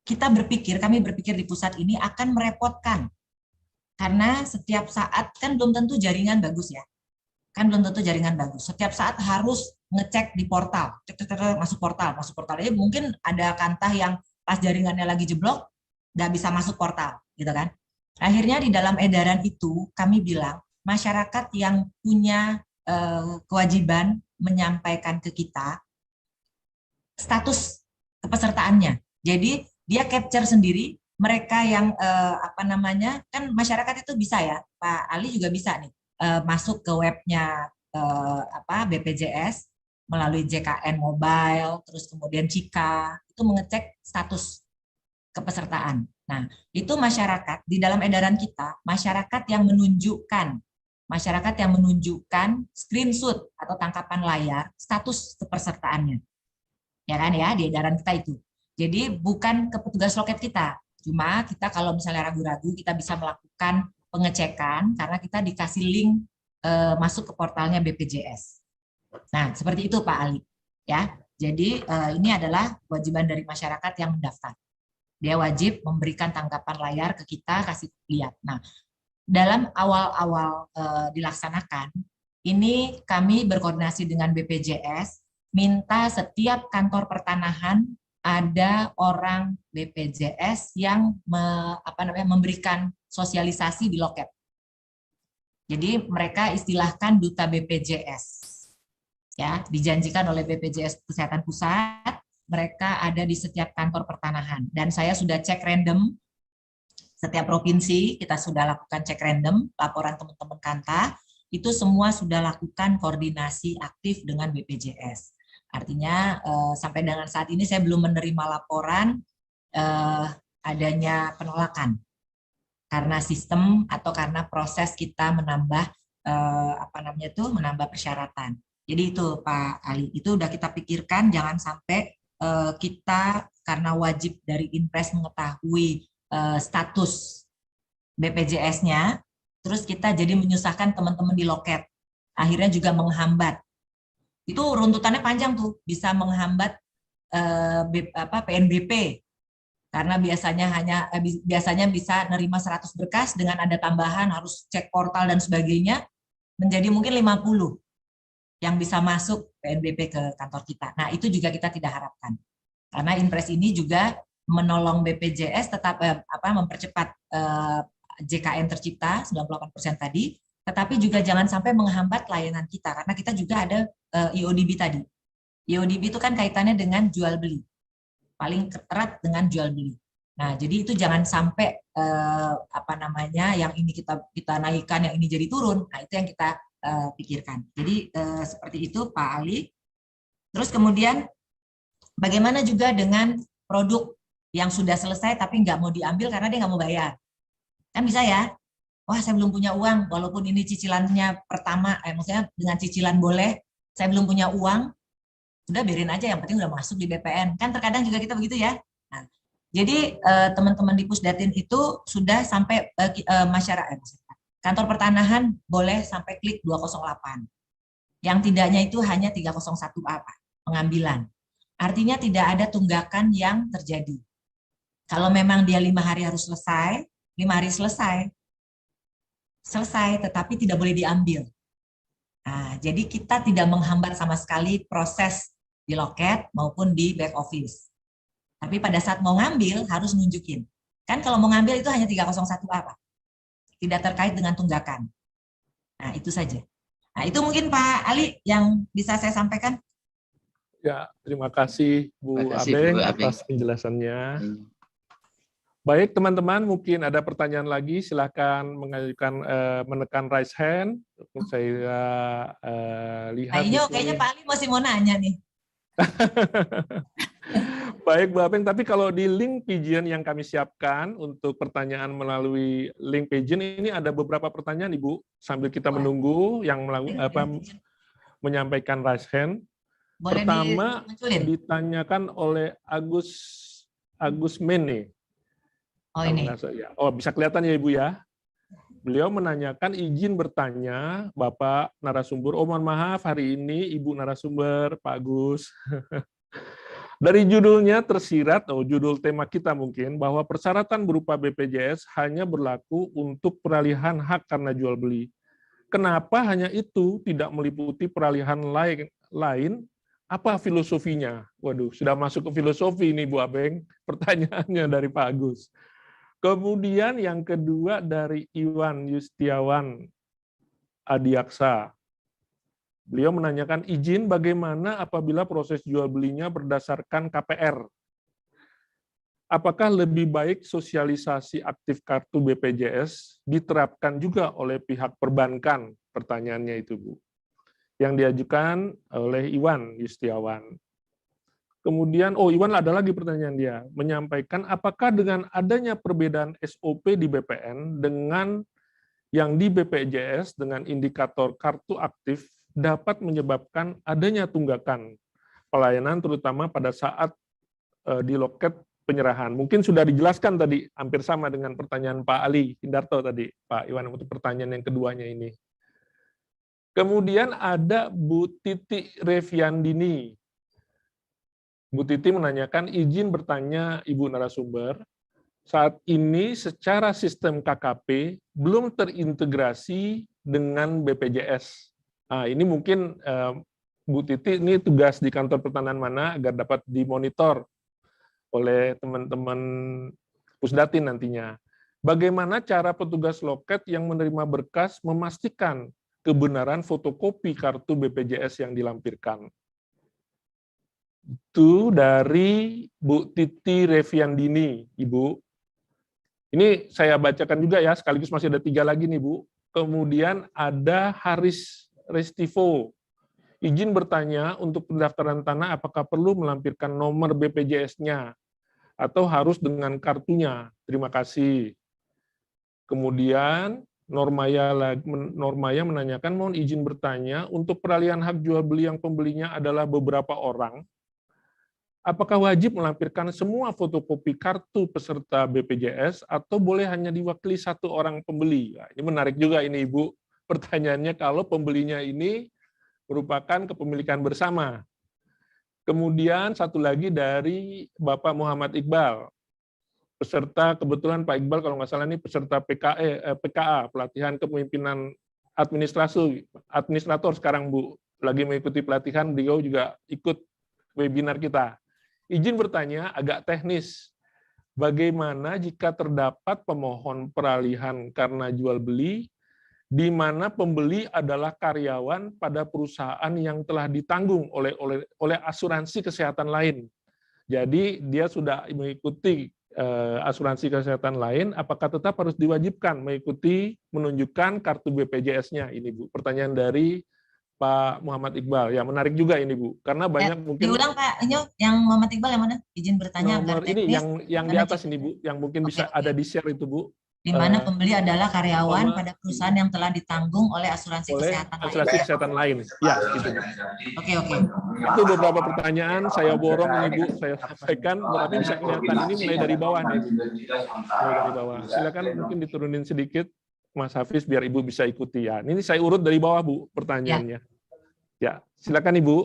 kami berpikir di pusat ini akan merepotkan. Karena setiap saat kan belum tentu jaringan bagus ya. Setiap saat harus ngecek di portal, masuk portal aja mungkin ada kantah yang pas jaringannya lagi jeblok nggak bisa masuk portal, gitu kan? Akhirnya di dalam edaran itu kami bilang masyarakat yang punya kewajiban menyampaikan ke kita status kepesertaannya. Jadi dia capture sendiri mereka yang kan masyarakat itu bisa ya, Pak Ali juga bisa nih. Masuk ke webnya BPJS melalui JKN Mobile, terus kemudian Cika, itu mengecek status kepesertaan. Nah, itu masyarakat, di dalam edaran kita, masyarakat yang menunjukkan screenshot atau tangkapan layar status kepesertaannya. Ya kan ya, di edaran kita itu. Jadi bukan ke petugas loket kita, cuma kita kalau misalnya ragu-ragu, kita bisa melakukan pengecekan karena kita dikasih link masuk ke portalnya BPJS. Nah, seperti itu Pak Ali. Ya, jadi ini adalah kewajiban dari masyarakat yang mendaftar. Dia wajib memberikan tangkapan layar ke kita, kasih lihat. Nah, dalam awal-awal dilaksanakan, ini kami berkoordinasi dengan BPJS, minta setiap kantor pertanahan ada orang BPJS yang memberikan sosialisasi di loket. Jadi mereka istilahkan duta BPJS. Ya, dijanjikan oleh BPJS Kesehatan Pusat, mereka ada di setiap kantor pertanahan. Dan saya sudah cek random setiap provinsi, kita sudah lakukan cek random laporan teman-teman Kanta, itu semua sudah lakukan koordinasi aktif dengan BPJS. Artinya sampai dengan saat ini saya belum menerima laporan adanya penolakan karena sistem atau karena proses kita menambah menambah persyaratan. Jadi itu Pak Ali, itu udah kita pikirkan jangan sampai kita karena wajib dari Inpres mengetahui status BPJS-nya, terus kita jadi menyusahkan teman-teman di loket, akhirnya juga menghambat. Itu runtutannya panjang tuh, bisa menghambat PNBP karena biasanya bisa nerima 100 berkas, dengan ada tambahan harus cek portal dan sebagainya, menjadi mungkin 50 yang bisa masuk PNBP ke kantor kita. Nah, itu juga kita tidak harapkan. Karena Inpres ini juga menolong BPJS tetap mempercepat JKN tercipta 98% tadi, tetapi juga jangan sampai menghambat layanan kita, karena kita juga ada IODB tadi. IODB itu kan kaitannya dengan jual beli, paling erat dengan jual beli. Nah, jadi itu jangan sampai yang ini kita naikkan, yang ini jadi turun. Nah, itu yang kita pikirkan. Jadi seperti itu Pak Ali. Terus kemudian Bagaimana juga dengan produk yang sudah selesai tapi nggak mau diambil karena dia nggak mau bayar? Kan bisa ya, wah saya belum punya uang, walaupun ini cicilannya pertama, maksudnya dengan cicilan boleh, saya belum punya uang, udah biarin aja, yang penting udah masuk di BPN. Kan terkadang juga kita begitu ya. Nah, jadi teman-teman di Pusdatin itu sudah sampai masyarakat, kantor pertanahan boleh sampai klik 208. Yang tidaknya itu hanya 301A, Pak, pengambilan. Artinya tidak ada tunggakan yang terjadi. Kalau memang dia 5 hari harus selesai, 5 hari selesai, tetapi tidak boleh diambil. Nah, jadi kita tidak menghambat sama sekali proses di loket maupun di back office. Tapi pada saat mau ngambil harus nunjukin. Kan kalau mau ngambil itu hanya 301A, Pak. Tidak terkait dengan tunggakan. Nah, itu saja. Nah, itu mungkin Pak Ali yang bisa saya sampaikan. Ya, terima kasih Bu Terima kasih, Abeng Bu Abeng. atas penjelasannya. Baik, teman-teman, mungkin ada pertanyaan lagi, silakan mengajukan menekan raise hand. Saya lihat di Kayaknya sini. Pak Ali masih mau nanya nih. Baik, Bu Abeng, tapi kalau di link Pigeon yang kami siapkan untuk pertanyaan melalui link Pigeon ini ada beberapa pertanyaan, Ibu, sambil kita menunggu yang menyampaikan raise hand. Boleh Pertama dimunculin? ditanyakan oleh Agus Mene. Oh ini. Oh, bisa kelihatan ya Ibu ya. Beliau menanyakan izin bertanya, Bapak narasumber. Oh, mohon maaf hari ini Ibu narasumber, Pak Agus. Dari judulnya tersirat, judul tema kita mungkin, bahwa persyaratan berupa BPJS hanya berlaku untuk peralihan hak karena jual beli. Kenapa hanya itu, tidak meliputi peralihan lain? Apa filosofinya? Waduh, sudah masuk ke filosofi ini Bu Abeng, pertanyaannya dari Pak Agus. Kemudian yang kedua dari Iwan Yustiawan Adiaksa. Beliau menanyakan izin bagaimana apabila proses jual belinya berdasarkan KPR. Apakah lebih baik sosialisasi aktif kartu BPJS diterapkan juga oleh pihak perbankan? Pertanyaannya itu, Bu. Yang diajukan oleh Iwan Yustiawan. Kemudian, Iwan ada lagi pertanyaan dia, menyampaikan apakah dengan adanya perbedaan SOP di BPN dengan yang di BPJS dengan indikator kartu aktif dapat menyebabkan adanya tunggakan pelayanan terutama pada saat di loket penyerahan. Mungkin sudah dijelaskan tadi, hampir sama dengan pertanyaan Pak Ali Hindarto tadi, Pak Iwan, untuk pertanyaan yang keduanya ini. Kemudian ada Bu Titi Reviandini. Bu Titi menanyakan izin bertanya Ibu narasumber, saat ini secara sistem KKP belum terintegrasi dengan BPJS. Nah, ini mungkin Bu Titi ini tugas di kantor pertanahan mana agar dapat dimonitor oleh teman-teman Pusdatin nantinya. Bagaimana cara petugas loket yang menerima berkas memastikan kebenaran fotokopi kartu BPJS yang dilampirkan? Itu dari Bu Titi Reviandini, Ibu. Ini saya bacakan juga ya, sekaligus masih ada 3 lagi nih, Bu. Kemudian ada Haris Restivo. Izin bertanya untuk pendaftaran tanah apakah perlu melampirkan nomor BPJS-nya atau harus dengan kartunya? Terima kasih. Kemudian Normaya menanyakan, mohon izin bertanya, untuk peralihan hak jual beli yang pembelinya adalah beberapa orang, apakah wajib melampirkan semua fotokopi kartu peserta BPJS atau boleh hanya diwakili 1 orang pembeli? Nah, ini menarik juga ini Ibu, pertanyaannya kalau pembelinya ini merupakan kepemilikan bersama. Kemudian satu lagi dari Bapak Muhammad Iqbal, peserta, kebetulan Pak Iqbal kalau nggak salah ini peserta PKA, pelatihan kepemimpinan administrator sekarang Bu, lagi mengikuti pelatihan, beliau juga ikut webinar kita. Izin bertanya agak teknis, bagaimana jika terdapat pemohon peralihan karena jual beli, di mana pembeli adalah karyawan pada perusahaan yang telah ditanggung oleh asuransi kesehatan lain. Jadi dia sudah mengikuti asuransi kesehatan lain, apakah tetap harus diwajibkan mengikuti menunjukkan kartu BPJS-nya? Ini Bu, pertanyaan dari Pak Muhammad Iqbal. Ya, menarik juga ini, Bu. Karena banyak mungkin Diulang Pak Inyo, yang Muhammad Iqbal yang mana? Izin bertanya agar nomor ini teknis. yang di atas ini, Bu, yang mungkin bisa Oke. ada di share itu, Bu. Di mana pembeli adalah karyawan sama- pada perusahaan yang telah ditanggung oleh asuransi Oleh kesehatan asuransi lainnya. kesehatan lain. Ya, gitu, Bu. Oke. Itu beberapa pertanyaan saya borong nih, Bu, saya sampaikan, tapi bisa kelihatan ini mulai dari bawah nih, Bu. Mulai dari bawah. Silakan mungkin diturunin sedikit, Mas Hafiz, biar Ibu bisa ikuti ya. Ini saya urut dari bawah, Bu, pertanyaannya. Ya, silakan Ibu.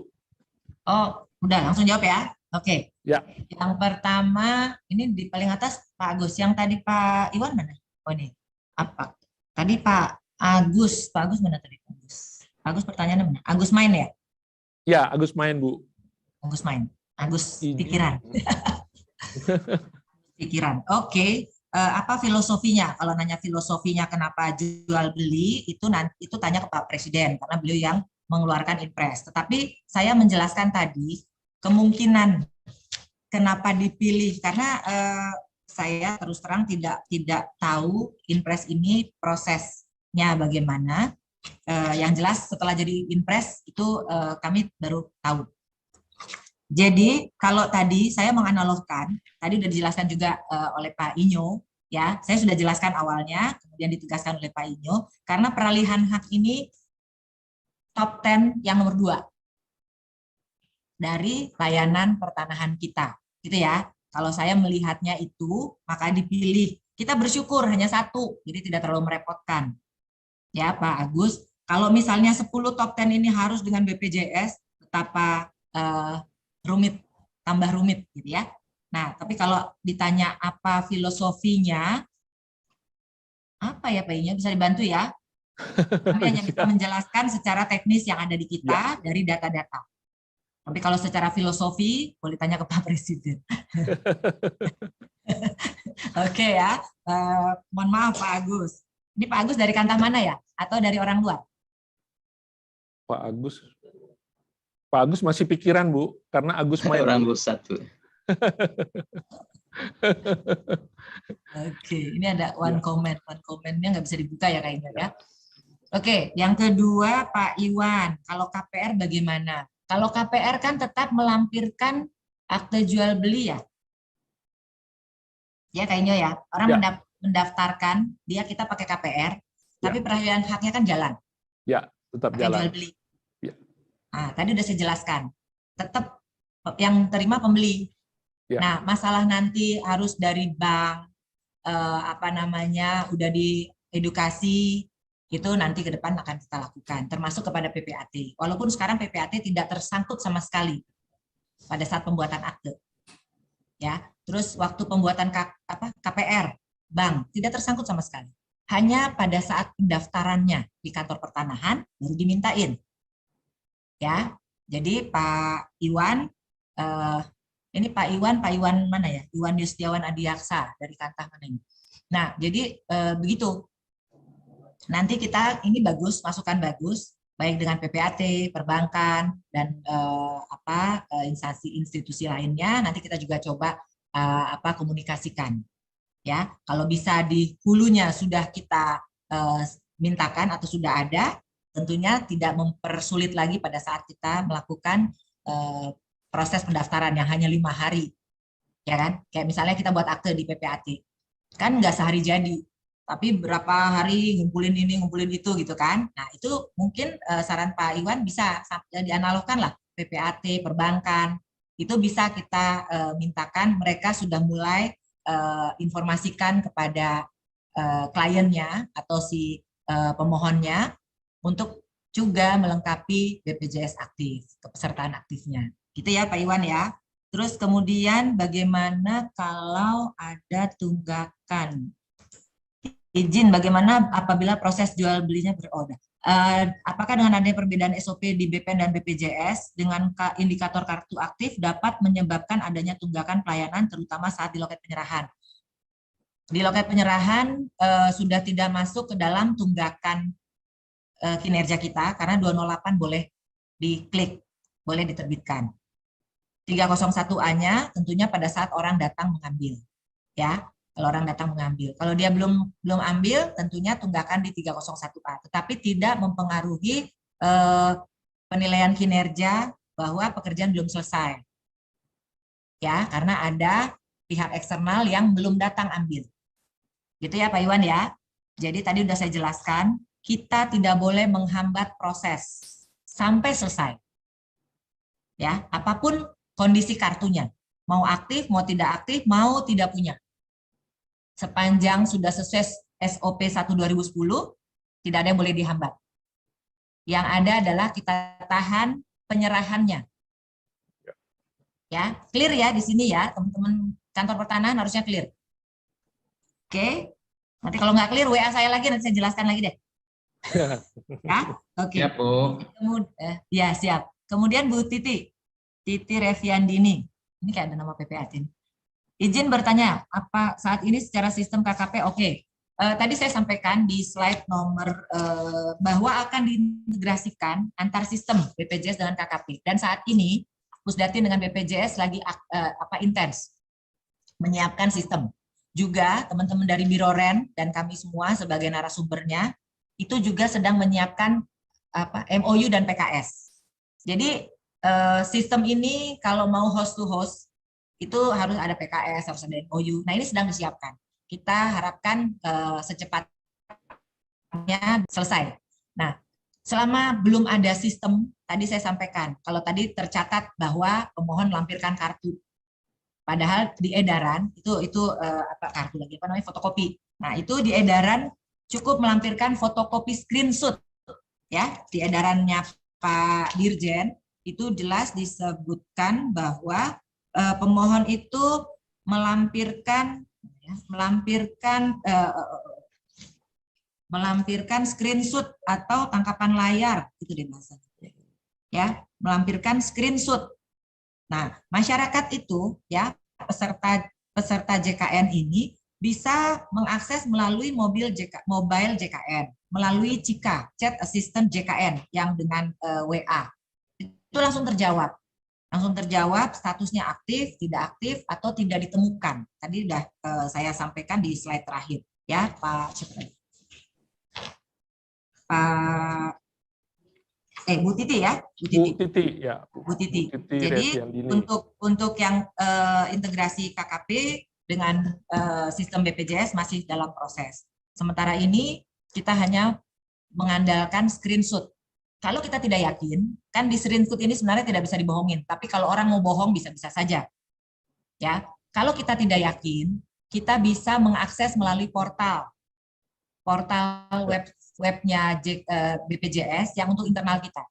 Oh, udah langsung jawab ya. Oke. Ya. Yang pertama, ini di paling atas Pak Agus. Yang tadi Pak Iwan mana? Oh ini. Apa? Tadi Pak Agus. Pak Agus mana tadi? Pak Agus pertanyaannya mana? Agus main ya? Ya, Agus main, Bu. Agus main. Agus Ini. pikiran. Pikiran. Oke. Apa filosofinya? Kalau nanya filosofinya kenapa jual beli, itu tanya ke Pak Presiden karena beliau yang mengeluarkan impres. Tetapi saya menjelaskan tadi kemungkinan kenapa dipilih karena saya terus terang tidak tahu impres ini prosesnya bagaimana. Yang jelas setelah jadi impres itu kami baru tahu. Jadi kalau tadi saya menganalogkan, tadi sudah dijelaskan juga oleh Pak Inyo, ya saya sudah jelaskan awalnya, kemudian ditegaskan oleh Pak Inyo, karena peralihan hak ini top 10 yang nomor 2 dari layanan pertanahan kita, gitu ya. Kalau saya melihatnya itu, maka dipilih. Kita bersyukur hanya 1, jadi tidak terlalu merepotkan. Ya Pak Agus, kalau misalnya 10 top 10 ini harus dengan BPJS, betapa rumit, tambah rumit gitu ya. Nah, tapi kalau ditanya apa filosofinya, apa ya Pak Inya, bisa dibantu ya? Kami hanya bisa menjelaskan secara teknis yang ada di kita dari data-data. Tapi kalau secara filosofi, boleh tanya ke Pak Presiden. Oke ya, mohon maaf Pak Agus. Ini Pak Agus dari kantor mana ya? Atau dari orang luar? Pak Agus masih pikiran, Bu, karena Agus main. Orang pusat, Bu. Oke, ini ada one comment. One comment-nya nggak bisa dibuka ya kayaknya ya. Oke, yang kedua Pak Iwan, kalau KPR bagaimana? Kalau KPR kan tetap melampirkan akte jual beli ya? Ya kayaknya ya, orang mendaftarkan, dia kita pakai KPR, tapi peralihan haknya kan jalan. Ya, tetap pakai jalan. Jual beli. Ya. Nah, tadi udah saya jelaskan. Tetap yang terima pembeli. Ya. Nah, masalah nanti harus dari bank, udah diedukasi, itu nanti ke depan akan kita lakukan, termasuk kepada PPAT. Walaupun sekarang PPAT tidak tersangkut sama sekali pada saat pembuatan akte. Ya, terus waktu pembuatan KPR, bank tidak tersangkut sama sekali. Hanya pada saat pendaftarannya di kantor pertanahan baru dimintain. Ya, jadi Pak Iwan, ini Pak Iwan mana ya? Iwan Yustiawan Adiaksa dari Kantah mana ini? Nah, jadi begitu. Nanti kita ini bagus, masukan bagus, baik dengan PPAT, perbankan, dan instansi institusi lainnya. Nanti kita juga coba komunikasikan. Ya, kalau bisa di hulunya sudah kita mintakan atau sudah ada, tentunya tidak mempersulit lagi pada saat kita melakukan proses pendaftaran yang hanya 5 hari, ya kan? Kayak misalnya kita buat akte di PPAT, kan nggak sehari jadi, tapi berapa hari ngumpulin ini, ngumpulin itu gitu kan? Nah itu mungkin saran Pak Iwan bisa dianalogkan lah PPAT, perbankan, itu bisa kita mintakan mereka sudah mulai informasikan kepada kliennya atau si pemohonnya untuk juga melengkapi BPJS aktif, kepesertaan aktifnya. Gitu ya Pak Iwan ya. Terus kemudian bagaimana kalau ada tunggakan? Izin bagaimana apabila proses jual belinya beroda? Apakah dengan adanya perbedaan SOP di BPN dan BPJS dengan indikator kartu aktif dapat menyebabkan adanya tunggakan pelayanan terutama saat di loket penyerahan? Di loket penyerahan sudah tidak masuk ke dalam tunggakan kinerja kita karena 208 boleh diklik, boleh diterbitkan. 301A-nya tentunya pada saat orang datang mengambil. Ya, kalau orang datang mengambil. Kalau dia belum ambil, tentunya tunggakan di 301A. Tetapi tidak mempengaruhi penilaian kinerja bahwa pekerjaan belum selesai. Ya, karena ada pihak eksternal yang belum datang ambil. Gitu ya Pak Iwan ya. Jadi tadi sudah saya jelaskan, kita tidak boleh menghambat proses sampai selesai. Ya, apapun kondisi kartunya, mau aktif, mau tidak aktif, mau tidak punya. Sepanjang sudah sesuai SOP 1/2010, tidak ada yang boleh dihambat. Yang ada adalah kita tahan penyerahannya. Ya, clear ya di sini ya, teman-teman kantor pertanahan harusnya clear. Oke, nanti kalau nggak clear WA saya lagi, nanti saya jelaskan lagi deh. Ya, oke. Ya, Bu. Ya, siap. Kemudian Bu Titi Reviandini. Ini kayak ada nama PPAT ini. Izin bertanya, apa saat ini secara sistem KKP oke? Tadi saya sampaikan di slide nomor bahwa akan diintegrasikan antar sistem BPJS dengan KKP. Dan saat ini Pusdati dengan BPJS lagi intens menyiapkan sistem. Juga teman-teman dari Biro Ren dan kami semua sebagai narasumbernya itu juga sedang menyiapkan MOU dan PKS. Jadi sistem ini kalau mau host to host itu harus ada PKS, harus ada MOU. Nah, ini sedang disiapkan. Kita harapkan secepatnya selesai. Nah, selama belum ada sistem, tadi saya sampaikan, kalau tadi tercatat bahwa pemohon melampirkan kartu, padahal di edaran itu kartu lagi apa namanya fotokopi. Nah, itu di edaran cukup melampirkan fotokopi screenshot ya. Di edarannya Pak Dirjen itu jelas disebutkan bahwa pemohon itu melampirkan screenshot atau tangkapan layar itu deh bahasanya. Ya, melampirkan screenshot. Nah, masyarakat itu ya peserta JKN ini bisa mengakses melalui mobile JKN, melalui Cika, Chat Assistant JKN yang dengan WA. Itu langsung terjawab. Statusnya aktif, tidak aktif, atau tidak ditemukan. Tadi sudah saya sampaikan di slide terakhir. Ya, Bu Titi ya, Bu Titi. Jadi untuk yang integrasi KKP dengan sistem BPJS masih dalam proses. Sementara ini kita hanya mengandalkan screenshot. Kalau kita tidak yakin, kan di screenshot ini sebenarnya tidak bisa dibohongin. Tapi kalau orang mau bohong bisa-bisa saja. Ya, kalau kita tidak yakin, kita bisa mengakses melalui portal webnya BPJS yang untuk internal kita.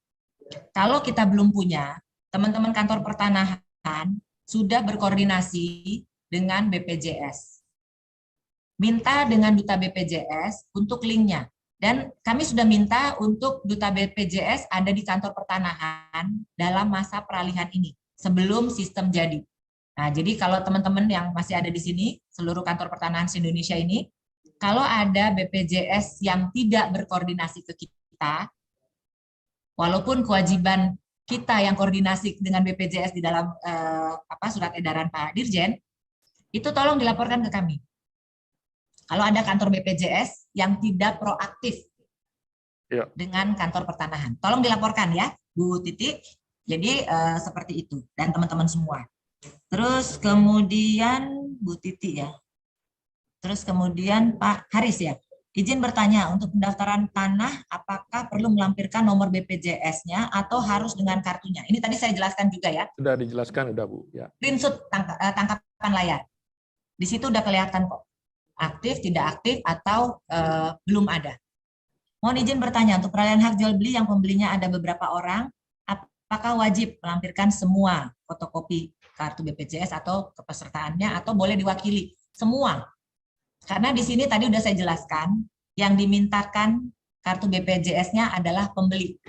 Kalau kita belum punya, teman-teman kantor pertanahan sudah berkoordinasi dengan BPJS. Minta dengan duta BPJS untuk linknya. Dan kami sudah minta untuk duta BPJS ada di kantor pertanahan dalam masa peralihan ini, sebelum sistem jadi. Nah, jadi kalau teman-teman yang masih ada di sini, seluruh kantor pertanahan se-Indonesia ini, kalau ada BPJS yang tidak berkoordinasi ke kita, walaupun kewajiban kita yang koordinasi dengan BPJS di dalam surat edaran Pak Dirjen, itu tolong dilaporkan ke kami. Kalau ada kantor BPJS yang tidak proaktif dengan kantor pertanahan, tolong dilaporkan ya, Bu Titi. Jadi seperti itu dan teman-teman semua. Terus kemudian Bu Titi ya. Terus kemudian Pak Haris ya. Izin bertanya, untuk pendaftaran tanah, apakah perlu melampirkan nomor BPJS-nya atau harus dengan kartunya? Ini tadi saya jelaskan juga ya. Sudah dijelaskan, udah Bu. Ya. Screenshot tangkapan layar. Di situ udah kelihatan kok. Aktif, tidak aktif, atau belum ada. Mohon izin bertanya, untuk peralihan hak jual beli yang pembelinya ada beberapa orang, apakah wajib melampirkan semua fotokopi kartu BPJS atau kepesertaannya, atau boleh diwakili? Semua. Karena di sini tadi udah saya jelaskan, yang dimintakan kartu BPJS-nya adalah pembeli.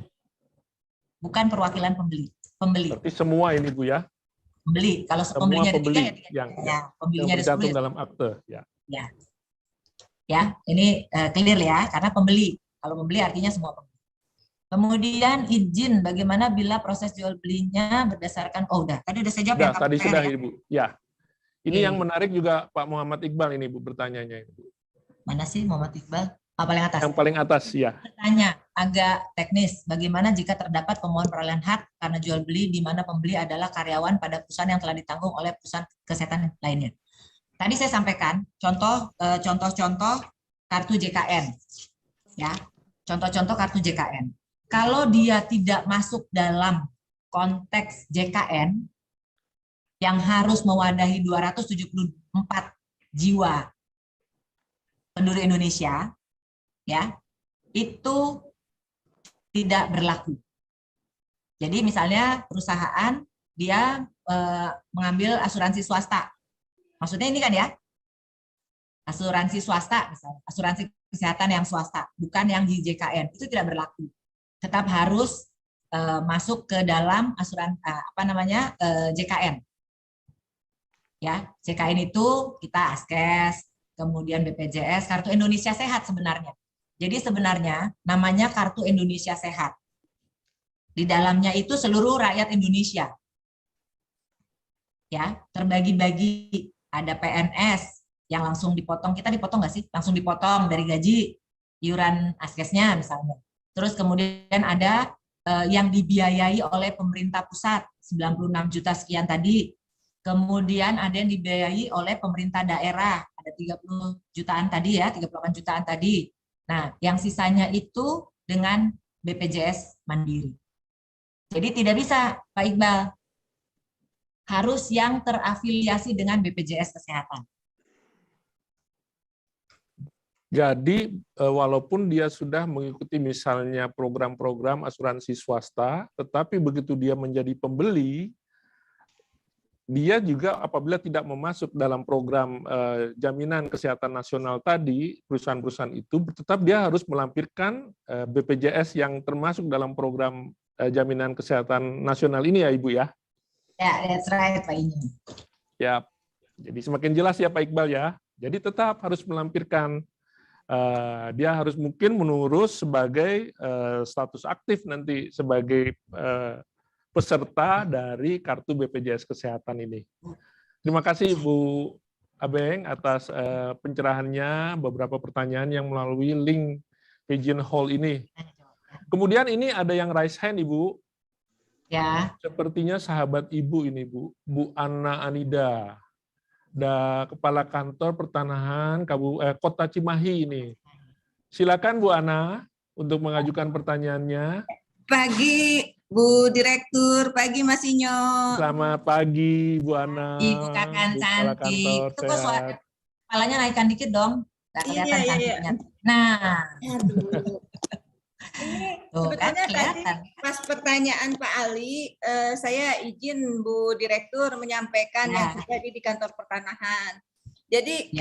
Bukan perwakilan pembeli. Berarti semua ini Bu ya? Pembeli. Kalau pembelinya ada 3 ya, pembelinya ada 10 dalam akte ya. Ya, ini clear ya, karena pembeli. Kalau pembeli artinya semua pembeli. Kemudian izin bagaimana bila proses jual belinya berdasarkan tadi udah saya jawab ya. Tadi sudah Ibu. Ya. Ini yang menarik juga Pak Muhammad Iqbal ini Bu pertanyaannya. Mana sih Muhammad Iqbal? Paling atas. Yang paling atas ya. Bertanya, agak teknis. Bagaimana jika terdapat pemohon peralihan hak karena jual beli di mana pembeli adalah karyawan pada perusahaan yang telah ditanggung oleh perusahaan kesehatan lainnya. Tadi saya sampaikan contoh-contoh kartu JKN, ya, contoh-contoh kartu JKN. Kalau dia tidak masuk dalam konteks JKN yang harus mewadahi 274 jiwa penduduk Indonesia, ya, itu tidak berlaku. Jadi misalnya perusahaan dia mengambil asuransi swasta, maksudnya ini kan ya, asuransi swasta, misalnya asuransi kesehatan yang swasta, bukan yang di JKN, itu tidak berlaku. Tetap harus masuk ke dalam asuransi JKN. Ya, JKN itu kita Askes, kemudian BPJS, Kartu Indonesia Sehat sebenarnya. Jadi sebenarnya namanya Kartu Indonesia Sehat. Di dalamnya itu seluruh rakyat Indonesia. Ya, terbagi-bagi. Ada PNS yang langsung dipotong, kita dipotong nggak sih? Langsung dipotong dari gaji, iuran Askesnya misalnya. Terus kemudian ada yang dibiayai oleh pemerintah pusat, 96 juta sekian tadi. Kemudian ada yang dibiayai oleh pemerintah daerah, ada 30 jutaan tadi ya, 38 jutaan tadi. Nah, yang sisanya itu dengan BPJS Mandiri. Jadi tidak bisa, Pak Iqbal. Harus yang terafiliasi dengan BPJS Kesehatan. Jadi walaupun dia sudah mengikuti misalnya program-program asuransi swasta, tetapi begitu dia menjadi pembeli, dia juga apabila tidak memasuk dalam program jaminan kesehatan nasional tadi, perusahaan-perusahaan itu tetap dia harus melampirkan BPJS yang termasuk dalam program jaminan kesehatan nasional ini ya Ibu ya? Ya, that's right Pak Inyo. Ya, jadi semakin jelas ya Pak Iqbal ya. Jadi tetap harus melampirkan, dia harus mungkin menurus sebagai status aktif nanti sebagai peserta dari kartu BPJS Kesehatan ini. Terima kasih Bu Abeng atas pencerahannya, beberapa pertanyaan yang melalui link Pigeon Hall ini. Kemudian ini ada yang raise hand Ibu. Ya. Sepertinya sahabat Ibu ini Bu Anna Anida, Kepala Kantor Pertanahan Kota Cimahi ini. Silakan Bu Anna untuk mengajukan pertanyaannya. Pagi Bu Direktur, pagi Mas Inyo. Selamat pagi Bu Ana. Ibu Kakan cantik. Itu kok suara kepalanya naikkan dikit dong. Nggak kelihatan cantiknya. Nah. Aduh. Ini sebetulnya tadi pas pertanyaan Pak Ali, saya izin Bu Direktur menyampaikan yang terjadi di kantor pertanahan. Jadi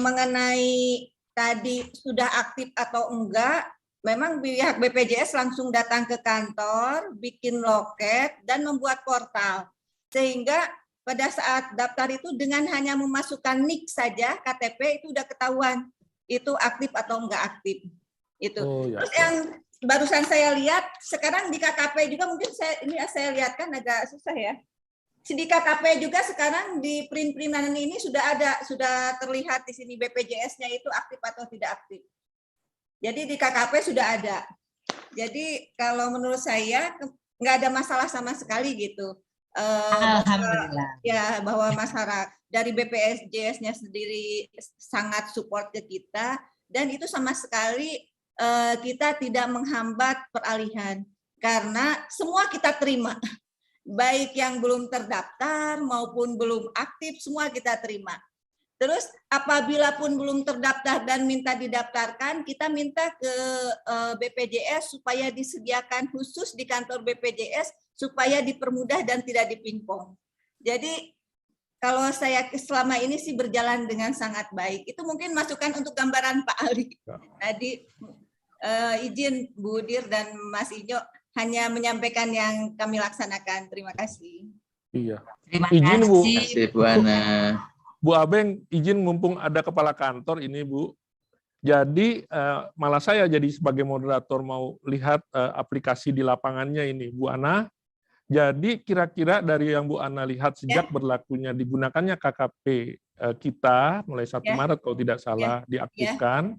mengenai tadi sudah aktif atau enggak, memang pihak BPJS langsung datang ke kantor, bikin loket, dan membuat portal. Sehingga pada saat daftar itu dengan hanya memasukkan NIK saja, KTP itu udah ketahuan itu aktif atau enggak aktif. Itu. Terus yang barusan saya lihat, sekarang di KKP juga mungkin saya lihat kan agak susah ya. Di KKP juga sekarang di print-printan ini sudah terlihat di sini BPJS-nya itu aktif atau tidak aktif. Jadi di KKP sudah ada. Jadi kalau menurut saya nggak ada masalah sama sekali gitu. Alhamdulillah. Ya bahwa masyarakat dari BPJS-nya sendiri sangat support ke kita dan itu sama sekali kita tidak menghambat peralihan karena semua kita terima. Baik yang belum terdaftar maupun belum aktif semua kita terima. Terus apabila pun belum terdaftar dan minta didaftarkan, kita minta ke BPJS supaya disediakan khusus di kantor BPJS supaya dipermudah dan tidak dipingpong. Jadi kalau saya selama ini sih berjalan dengan sangat baik. Itu mungkin masukan untuk gambaran Pak Ali. Tadi izin Bu Dir dan Mas Inyo hanya menyampaikan yang kami laksanakan. Terima kasih. Iya. Terima izin Bu. Terima kasih Bu Ana. Bu Abeng, izin mumpung ada kepala kantor ini Bu. Jadi malah saya jadi sebagai moderator mau lihat aplikasi di lapangannya ini Bu Ana. Jadi kira-kira dari yang Bu Ana lihat sejak berlakunya digunakannya KKP kita mulai 1 Maret kalau tidak salah diaktifkan.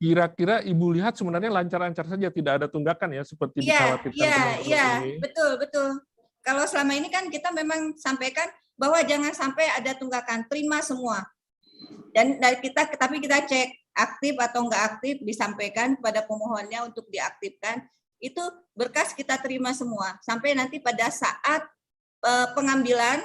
Kira-kira Ibu lihat sebenarnya lancar-lancar saja, tidak ada tunggakan ya, seperti dikhawatirkan teman-teman ini. Betul. Kalau selama ini kan kita memang sampaikan bahwa jangan sampai ada tunggakan, terima semua. Dan dari kita, tapi kita cek aktif atau enggak aktif, disampaikan kepada pemohonnya untuk diaktifkan. Itu berkas kita terima semua. Sampai nanti pada saat pengambilan,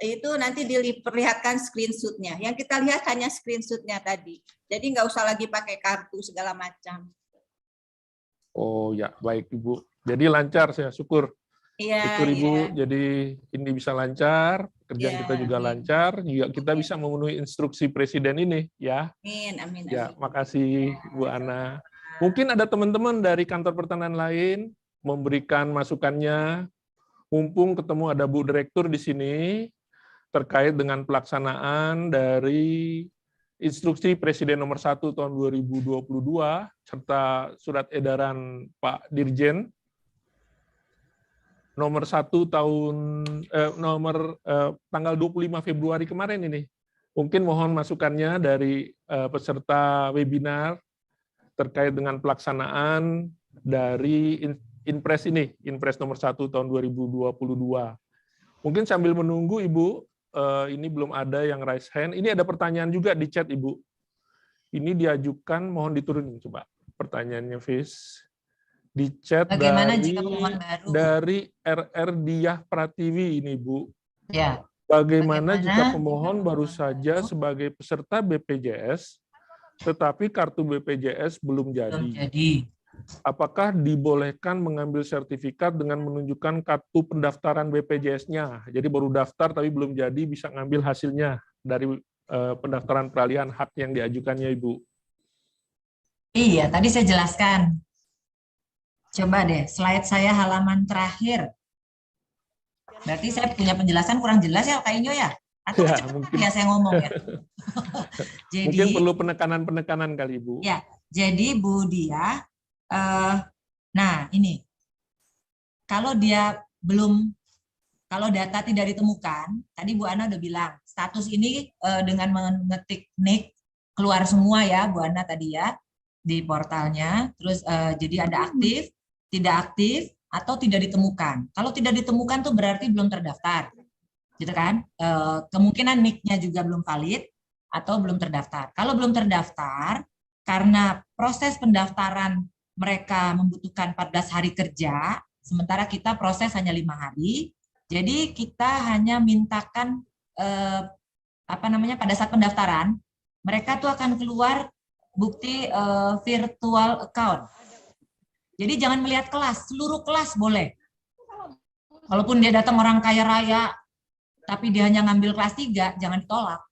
itu nanti diperlihatkan screenshot-nya. Yang kita lihat hanya screenshot-nya tadi. Jadi nggak usah lagi pakai kartu segala macam. Oh ya, baik Ibu. Jadi lancar, saya syukur. Iya, Syukur Ibu, iya. jadi ini bisa lancar, kerjaan Ya, kita juga amin. lancar, juga kita bisa memenuhi instruksi Presiden ini, ya. Amin. Ya, makasih Bu Ana. Mungkin ada teman-teman dari kantor pertanian lain memberikan masukannya. Mumpung ketemu ada Bu Direktur di sini terkait dengan pelaksanaan dari Instruksi Presiden nomor 1 tahun 2022 serta surat edaran Pak Dirjen nomor 1 tahun tanggal 25 Februari kemarin ini. Mungkin mohon masukannya dari peserta webinar terkait dengan pelaksanaan dari Inpres ini, Inpres nomor 1 tahun 2022. Mungkin sambil menunggu Ibu, ini belum ada yang raise hand. Ini ada pertanyaan juga di chat Ibu. Ini diajukan, mohon diturunin coba pertanyaannya, Fis. Di chat Bagaimana jika pemohon baru? dari RR Diah Pratiwi ini, Bu. Ya. Bagaimana jika pemohon baru saja sebagai peserta BPJS, tetapi kartu BPJS belum jadi? Apakah dibolehkan mengambil sertifikat dengan menunjukkan kartu pendaftaran BPJS-nya? Jadi baru daftar tapi belum jadi, bisa ngambil hasilnya dari pendaftaran peralihan hak yang diajukannya, Ibu. Iya, tadi saya jelaskan. Coba deh, slide saya halaman terakhir. Berarti saya punya penjelasan kurang jelas ya, Kak Inyo ya? Atau Ya, kecepatan ya saya ngomong ya? Jadi, mungkin perlu penekanan-penekanan kali, Bu. Ya, jadi Bu Dia, nah ini, kalau dia belum, kalau data tidak ditemukan, tadi Bu Ana udah bilang, status ini dengan mengetik NIK, keluar semua ya Bu Ana tadi ya, di portalnya, terus jadi ada aktif, tidak aktif, atau tidak ditemukan. Kalau tidak ditemukan tuh berarti belum terdaftar, gitu kan? Kemungkinan NIK-nya juga belum valid atau belum terdaftar. Kalau belum terdaftar, karena proses pendaftaran mereka membutuhkan 14 hari kerja, sementara kita proses hanya 5 hari. Jadi kita hanya mintakan pada saat pendaftaran, mereka tuh akan keluar bukti virtual account. Jadi jangan melihat kelas, seluruh kelas boleh. Walaupun dia datang orang kaya raya, tapi dia hanya ngambil kelas 3, jangan ditolak.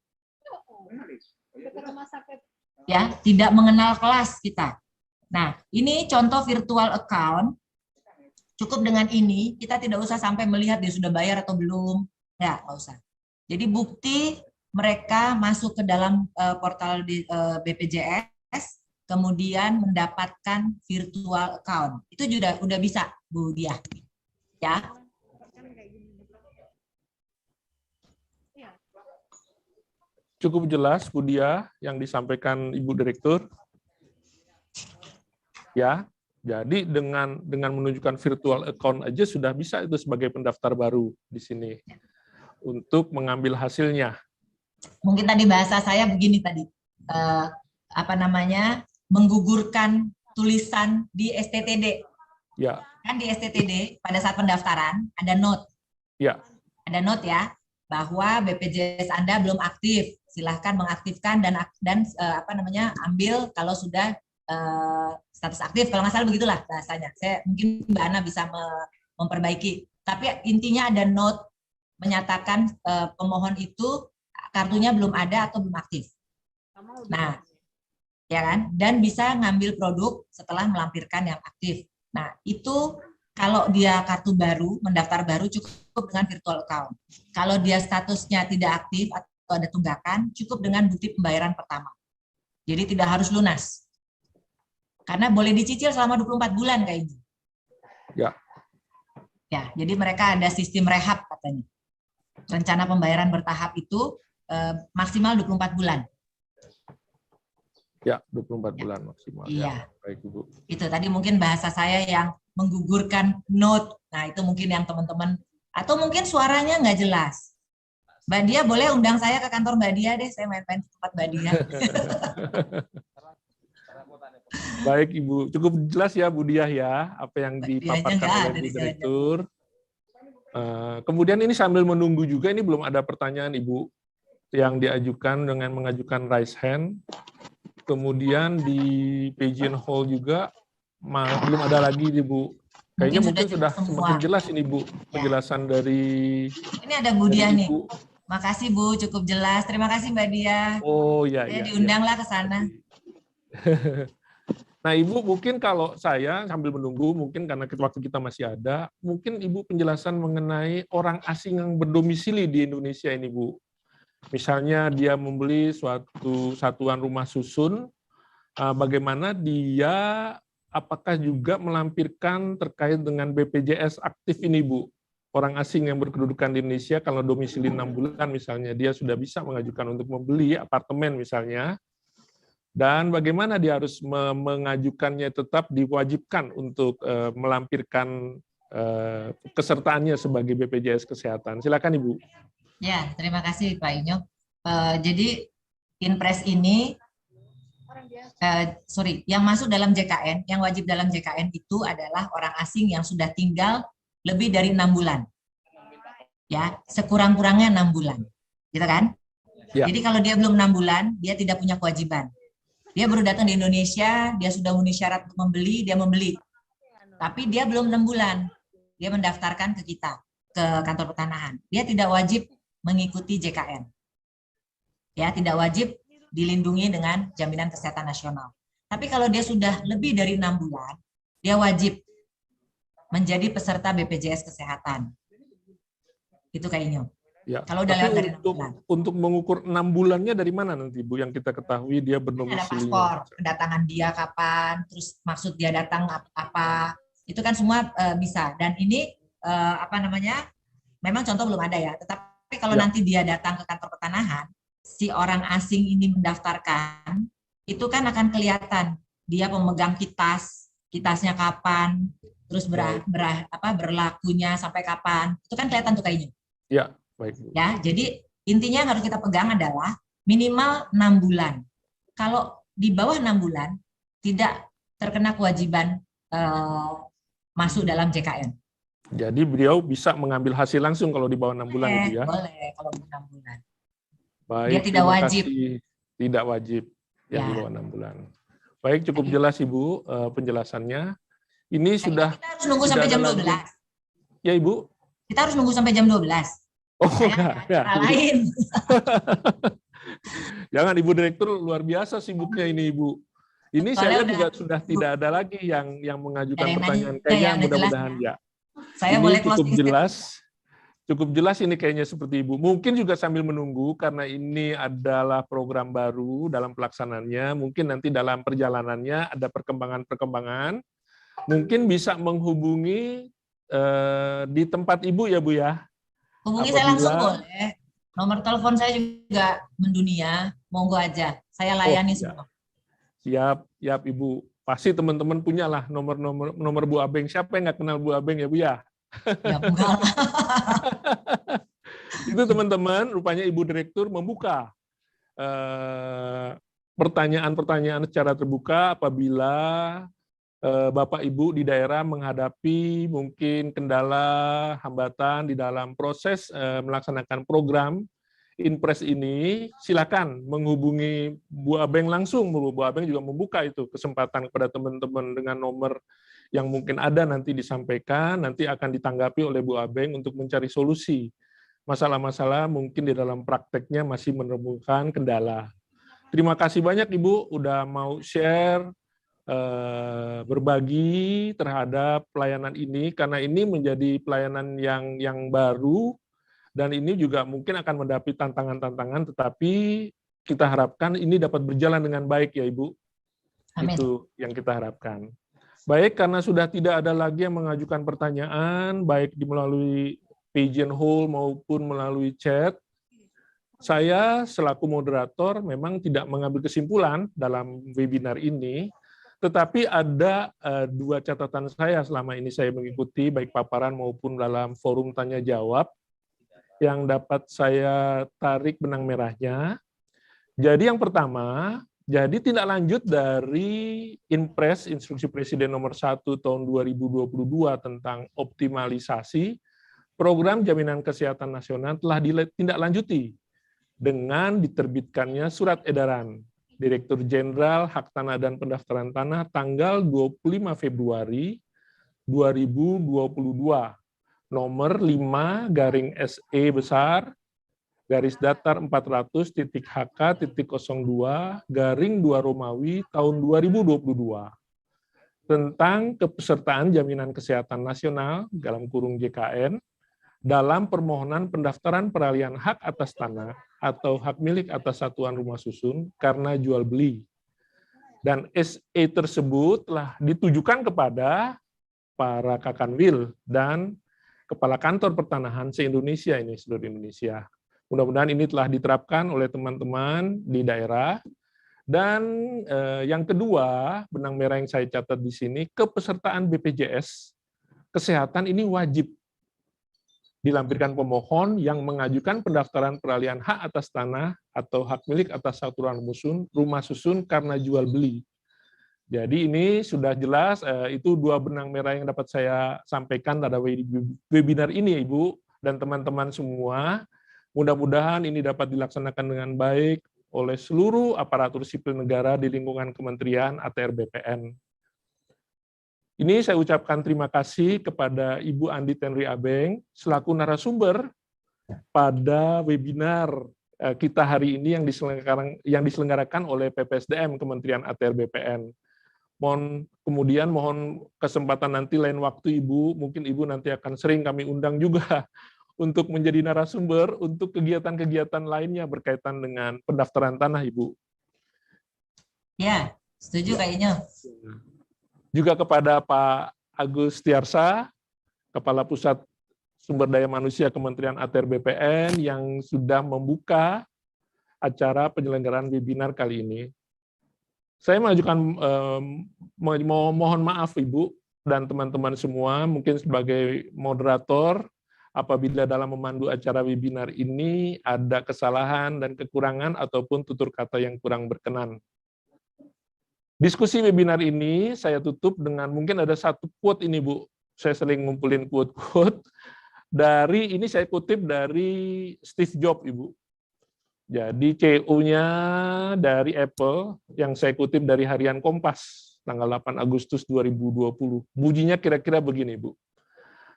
Ya, tidak mengenal kelas kita. Nah, ini contoh virtual account. Cukup dengan ini, kita tidak usah sampai melihat dia sudah bayar atau belum. Ya, nggak usah. Jadi bukti mereka masuk ke dalam portal BPJS, kemudian mendapatkan virtual account. Itu juga udah bisa, Bu Dia. Ya. Cukup jelas, Bu Dia, yang disampaikan Ibu Direktur. Ya, jadi dengan menunjukkan virtual account aja sudah bisa itu sebagai pendaftar baru di sini untuk mengambil hasilnya. Mungkin tadi bahasa saya begini tadi, menggugurkan tulisan di STTD. Ya. Kan di STTD pada saat pendaftaran ada note. Ya. Ada note ya bahwa BPJS Anda belum aktif. Silahkan mengaktifkan dan ambil kalau sudah status aktif. Kalau nggak salah begitulah bahasanya. Mungkin Mbak Ana bisa memperbaiki. Tapi intinya ada note menyatakan pemohon itu kartunya belum ada atau belum aktif. Nah, ya kan? Dan bisa ngambil produk setelah melampirkan yang aktif. Nah, itu kalau dia kartu baru, mendaftar baru cukup dengan virtual account. Kalau dia statusnya tidak aktif atau ada tunggakan, cukup dengan bukti pembayaran pertama. Jadi tidak harus lunas. Karena boleh dicicil selama 24 bulan kayaknya. Ya. Ya, jadi mereka ada sistem rehab katanya. Rencana pembayaran bertahap itu maksimal 24 bulan. Ya, 24 bulan maksimal. Iya. Ya, baik Ibu. Itu tadi mungkin bahasa saya yang menggugurkan note. Nah, itu mungkin yang teman-teman, atau mungkin suaranya nggak jelas. Mbak Dia boleh undang saya ke kantor Mbak Dia deh, saya main-main ke tempat Mbak Dia. Baik Ibu, cukup jelas ya Bu Diah ya, apa yang Mbak Dianya dipaparkan nggak oleh ada Bu di sana. Direktur. Kemudian ini sambil menunggu juga, ini belum ada pertanyaan Ibu yang diajukan dengan mengajukan raise hand. Kemudian di Pigeon Hall juga belum ada lagi Bu. Kayaknya mungkin sudah cukup semua. semakin jelas ini Bu, penjelasan dari Ini ada Bu Dia nih. Ibu. Makasih Bu, cukup jelas. Terima kasih Mbak Dia. Oh ya, Saya ya. diundanglah ke sana. Nah Ibu, mungkin kalau saya sambil menunggu, mungkin karena waktu kita masih ada, mungkin Ibu penjelasan mengenai orang asing yang berdomisili di Indonesia ini Bu. Misalnya dia membeli suatu satuan rumah susun, bagaimana dia apakah juga melampirkan terkait dengan BPJS aktif ini Bu. Orang asing yang berkedudukan di Indonesia kalau domisili 6 bulan misalnya, dia sudah bisa mengajukan untuk membeli apartemen misalnya, dan bagaimana dia harus mengajukannya tetap diwajibkan untuk melampirkan kesertaannya sebagai BPJS Kesehatan. Silakan Ibu. Ya, terima kasih Pak Inyo. Jadi Inpres ini, yang masuk dalam JKN, yang wajib dalam JKN itu adalah orang asing yang sudah tinggal lebih dari 6 bulan. Ya, sekurang-kurangnya 6 bulan. Gitu kan? Ya. Jadi kalau dia belum 6 bulan, dia tidak punya kewajiban. Dia baru datang di Indonesia, dia sudah memenuhi syarat untuk membeli, dia membeli. Tapi dia belum 6 bulan. Dia mendaftarkan ke kita, ke kantor pertanahan. Dia tidak wajib mengikuti JKN. Ya, tidak wajib dilindungi dengan jaminan kesehatan nasional. Tapi kalau dia sudah lebih dari 6 bulan, dia wajib menjadi peserta BPJS Kesehatan. Itu kayaknya. Ya. Kalau udah lewat dari 6 bulan. Untuk mengukur 6 bulannya dari mana nanti Bu, yang kita ketahui dia Ada berdomisili? paspor, kedatangan dia kapan, terus maksud dia datang apa, itu kan semua bisa. Dan ini memang contoh belum ada ya. Tetapi kalau nanti dia datang ke kantor pertanahan, si orang asing ini mendaftarkan, itu kan akan kelihatan dia pemegang kitasnya kapan, terus berlakunya sampai kapan, itu kan kelihatan tuh kayaknya. Ya, baik Bu. Ya, jadi intinya yang harus kita pegang adalah minimal 6 bulan. Kalau di bawah 6 bulan tidak terkena kewajiban masuk dalam JKN. Jadi beliau bisa mengambil hasil langsung kalau di bawah 6 bulan itu ya? Boleh kalau 6 bulan. Baik, Dia tidak terima wajib. kasih. Tidak wajib yang di bawah 6 bulan. Baik, cukup jelas Ibu penjelasannya. Ini sudah. Kita harus nunggu sampai jam 12. Ya Ibu. Kita harus nunggu sampai jam 12. Oh, enggak. Lain. Jangan Ibu Direktur, luar biasa sibuknya ini Ibu. Ini saya juga sudah tidak ada lagi yang mengajukan pertanyaan. Kayaknya mudah-mudahan ya. Saya ini boleh cukup jelas. Cukup jelas ini kayaknya seperti Ibu. Mungkin juga sambil menunggu karena ini adalah program baru dalam pelaksanaannya. Mungkin nanti dalam perjalanannya ada perkembangan-perkembangan. Mungkin bisa menghubungi di tempat Ibu ya Bu ya. Hubungi saya langsung boleh. Nomor telepon saya juga mendunia. Monggo aja. Saya layani semua. Siap Ibu. Pasti teman-teman punyalah nomor Bu Abeng. Siapa yang nggak kenal Bu Abeng ya Bu ya? Ya enggak. Itu teman-teman, rupanya Ibu Direktur membuka pertanyaan-pertanyaan secara terbuka apabila Bapak Ibu di daerah menghadapi mungkin kendala, hambatan di dalam proses melaksanakan program Inpres ini, silakan menghubungi Bu Abeng langsung. Bu Abeng juga membuka itu kesempatan kepada teman-teman dengan nomor yang mungkin ada nanti disampaikan, nanti akan ditanggapi oleh Bu Abeng untuk mencari solusi. Masalah-masalah mungkin di dalam prakteknya masih menemukan kendala. Terima kasih banyak Ibu udah mau share, berbagi terhadap pelayanan ini, karena ini menjadi pelayanan yang baru, dan ini juga mungkin akan menghadapi tantangan-tantangan, tetapi kita harapkan ini dapat berjalan dengan baik ya Ibu. Amin. Itu yang kita harapkan. Baik, karena sudah tidak ada lagi yang mengajukan pertanyaan, baik melalui Pigeon Hall maupun melalui chat, Saya selaku moderator memang tidak mengambil kesimpulan dalam webinar ini, tetapi ada dua catatan saya selama ini saya mengikuti baik paparan maupun dalam forum tanya jawab yang dapat saya tarik benang merahnya. Jadi yang pertama, jadi tindak lanjut dari Inpres Instruksi Presiden nomor 1 tahun 2022 tentang optimalisasi program jaminan kesehatan nasional telah ditindaklanjuti dengan diterbitkannya surat edaran Direktur Jenderal Hak Tanah dan Pendaftaran Tanah tanggal 25 Februari 2022 nomor 5/SE besar garis datar 400.HK.02/2 Romawi tahun 2022 tentang kepesertaan jaminan kesehatan nasional dalam kurung JKN dalam permohonan pendaftaran peralihan hak atas tanah atau hak milik atas satuan rumah susun karena jual beli. Dan SE tersebut telah ditujukan kepada para Kakanwil dan Kepala Kantor Pertanahan se-Indonesia ini, seluruh Indonesia. Mudah-mudahan ini telah diterapkan oleh teman-teman di daerah. Dan yang kedua, benang merah yang saya catat di sini, kepesertaan BPJS Kesehatan ini wajib dilampirkan pemohon yang mengajukan pendaftaran peralihan hak atas tanah atau hak milik atas satuan rumah susun karena jual beli. Jadi ini sudah jelas, itu dua benang merah yang dapat saya sampaikan pada webinar ini, Ibu dan teman-teman semua. Mudah-mudahan ini dapat dilaksanakan dengan baik oleh seluruh aparatur sipil negara di lingkungan Kementerian ATR BPN. Ini saya ucapkan terima kasih kepada Ibu Andi Tenri Abeng selaku narasumber pada webinar kita hari ini yang diselenggarakan oleh PPSDM Kementerian ATR BPN. Mohon kesempatan nanti lain waktu Ibu, mungkin Ibu nanti akan sering kami undang juga untuk menjadi narasumber untuk kegiatan-kegiatan lainnya berkaitan dengan pendaftaran tanah, Ibu. Ya, setuju kayaknya. Juga kepada Pak Agus Tiarsa, Kepala Pusat Sumber Daya Manusia Kementerian ATR BPN yang sudah membuka acara penyelenggaraan webinar kali ini. Saya mohon maaf Ibu dan teman-teman semua, mungkin sebagai moderator, apabila dalam memandu acara webinar ini ada kesalahan dan kekurangan ataupun tutur kata yang kurang berkenan. Diskusi webinar ini saya tutup dengan mungkin ada satu quote ini, Bu. Saya sering ngumpulin quote-quote. Ini saya kutip dari Steve Jobs, Ibu. Jadi CEO-nya dari Apple yang saya kutip dari Harian Kompas tanggal 8 Agustus 2020. Bunyinya kira-kira begini, Bu.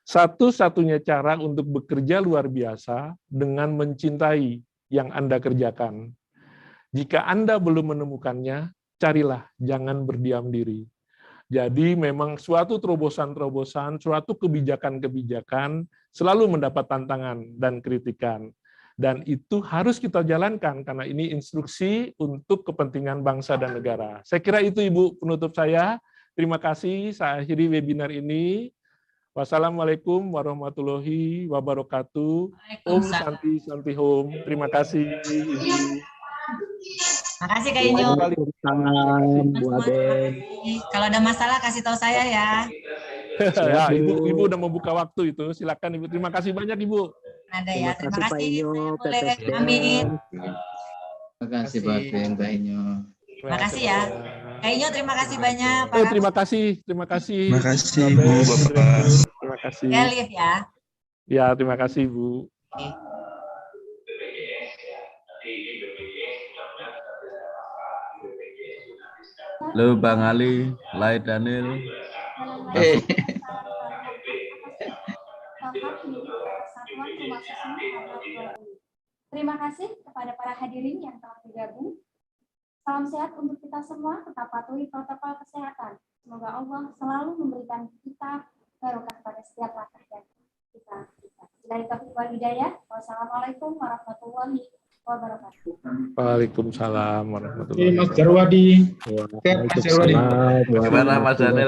Satu-satunya cara untuk bekerja luar biasa dengan mencintai yang Anda kerjakan. Jika Anda belum menemukannya, carilah, jangan berdiam diri. Jadi memang suatu terobosan-terobosan, suatu kebijakan-kebijakan selalu mendapat tantangan dan kritikan. Dan itu harus kita jalankan karena ini instruksi untuk kepentingan bangsa dan negara. Saya kira itu Ibu penutup saya. Terima kasih, saya akhiri webinar ini. Wassalamualaikum warahmatullahi wabarakatuh. Om Santi Santi Hom. Terima kasih Ibu. Makasih Kak Inyo. Kalau ada masalah kasih tahu saya ya. Ya, Ibu udah membuka waktu itu. Silakan Ibu. Terima kasih banyak Ibu. Ada ya. Terima kasih. Boleh PPSDM. amin. Terima kasih Mbak Inyo. Terima kasih ya. Kak Inyo terima kasih banyak. Terima kasih. Terima kasih. Terima kasih Bu Bapak. Terima kasih. Elif ya. Ya, terima kasih Bu. Oke. Halo Bang Ali, Lai Daniel. Terima kasih kepada para hadirin yang telah bergabung. Salam sehat untuk kita semua, tetap patuhi protokol kesehatan. Semoga Allah selalu memberikan kita barokah pada setiap langkah dan kita. Dari taufiq wal hidayah. Wassalamualaikum warahmatullahi wabarakatuh. Waalaikumsalam warahmatullahi wabarakatuh. Mas Jarwadi. Waalaikumsalam. Gimana Mas Daniel?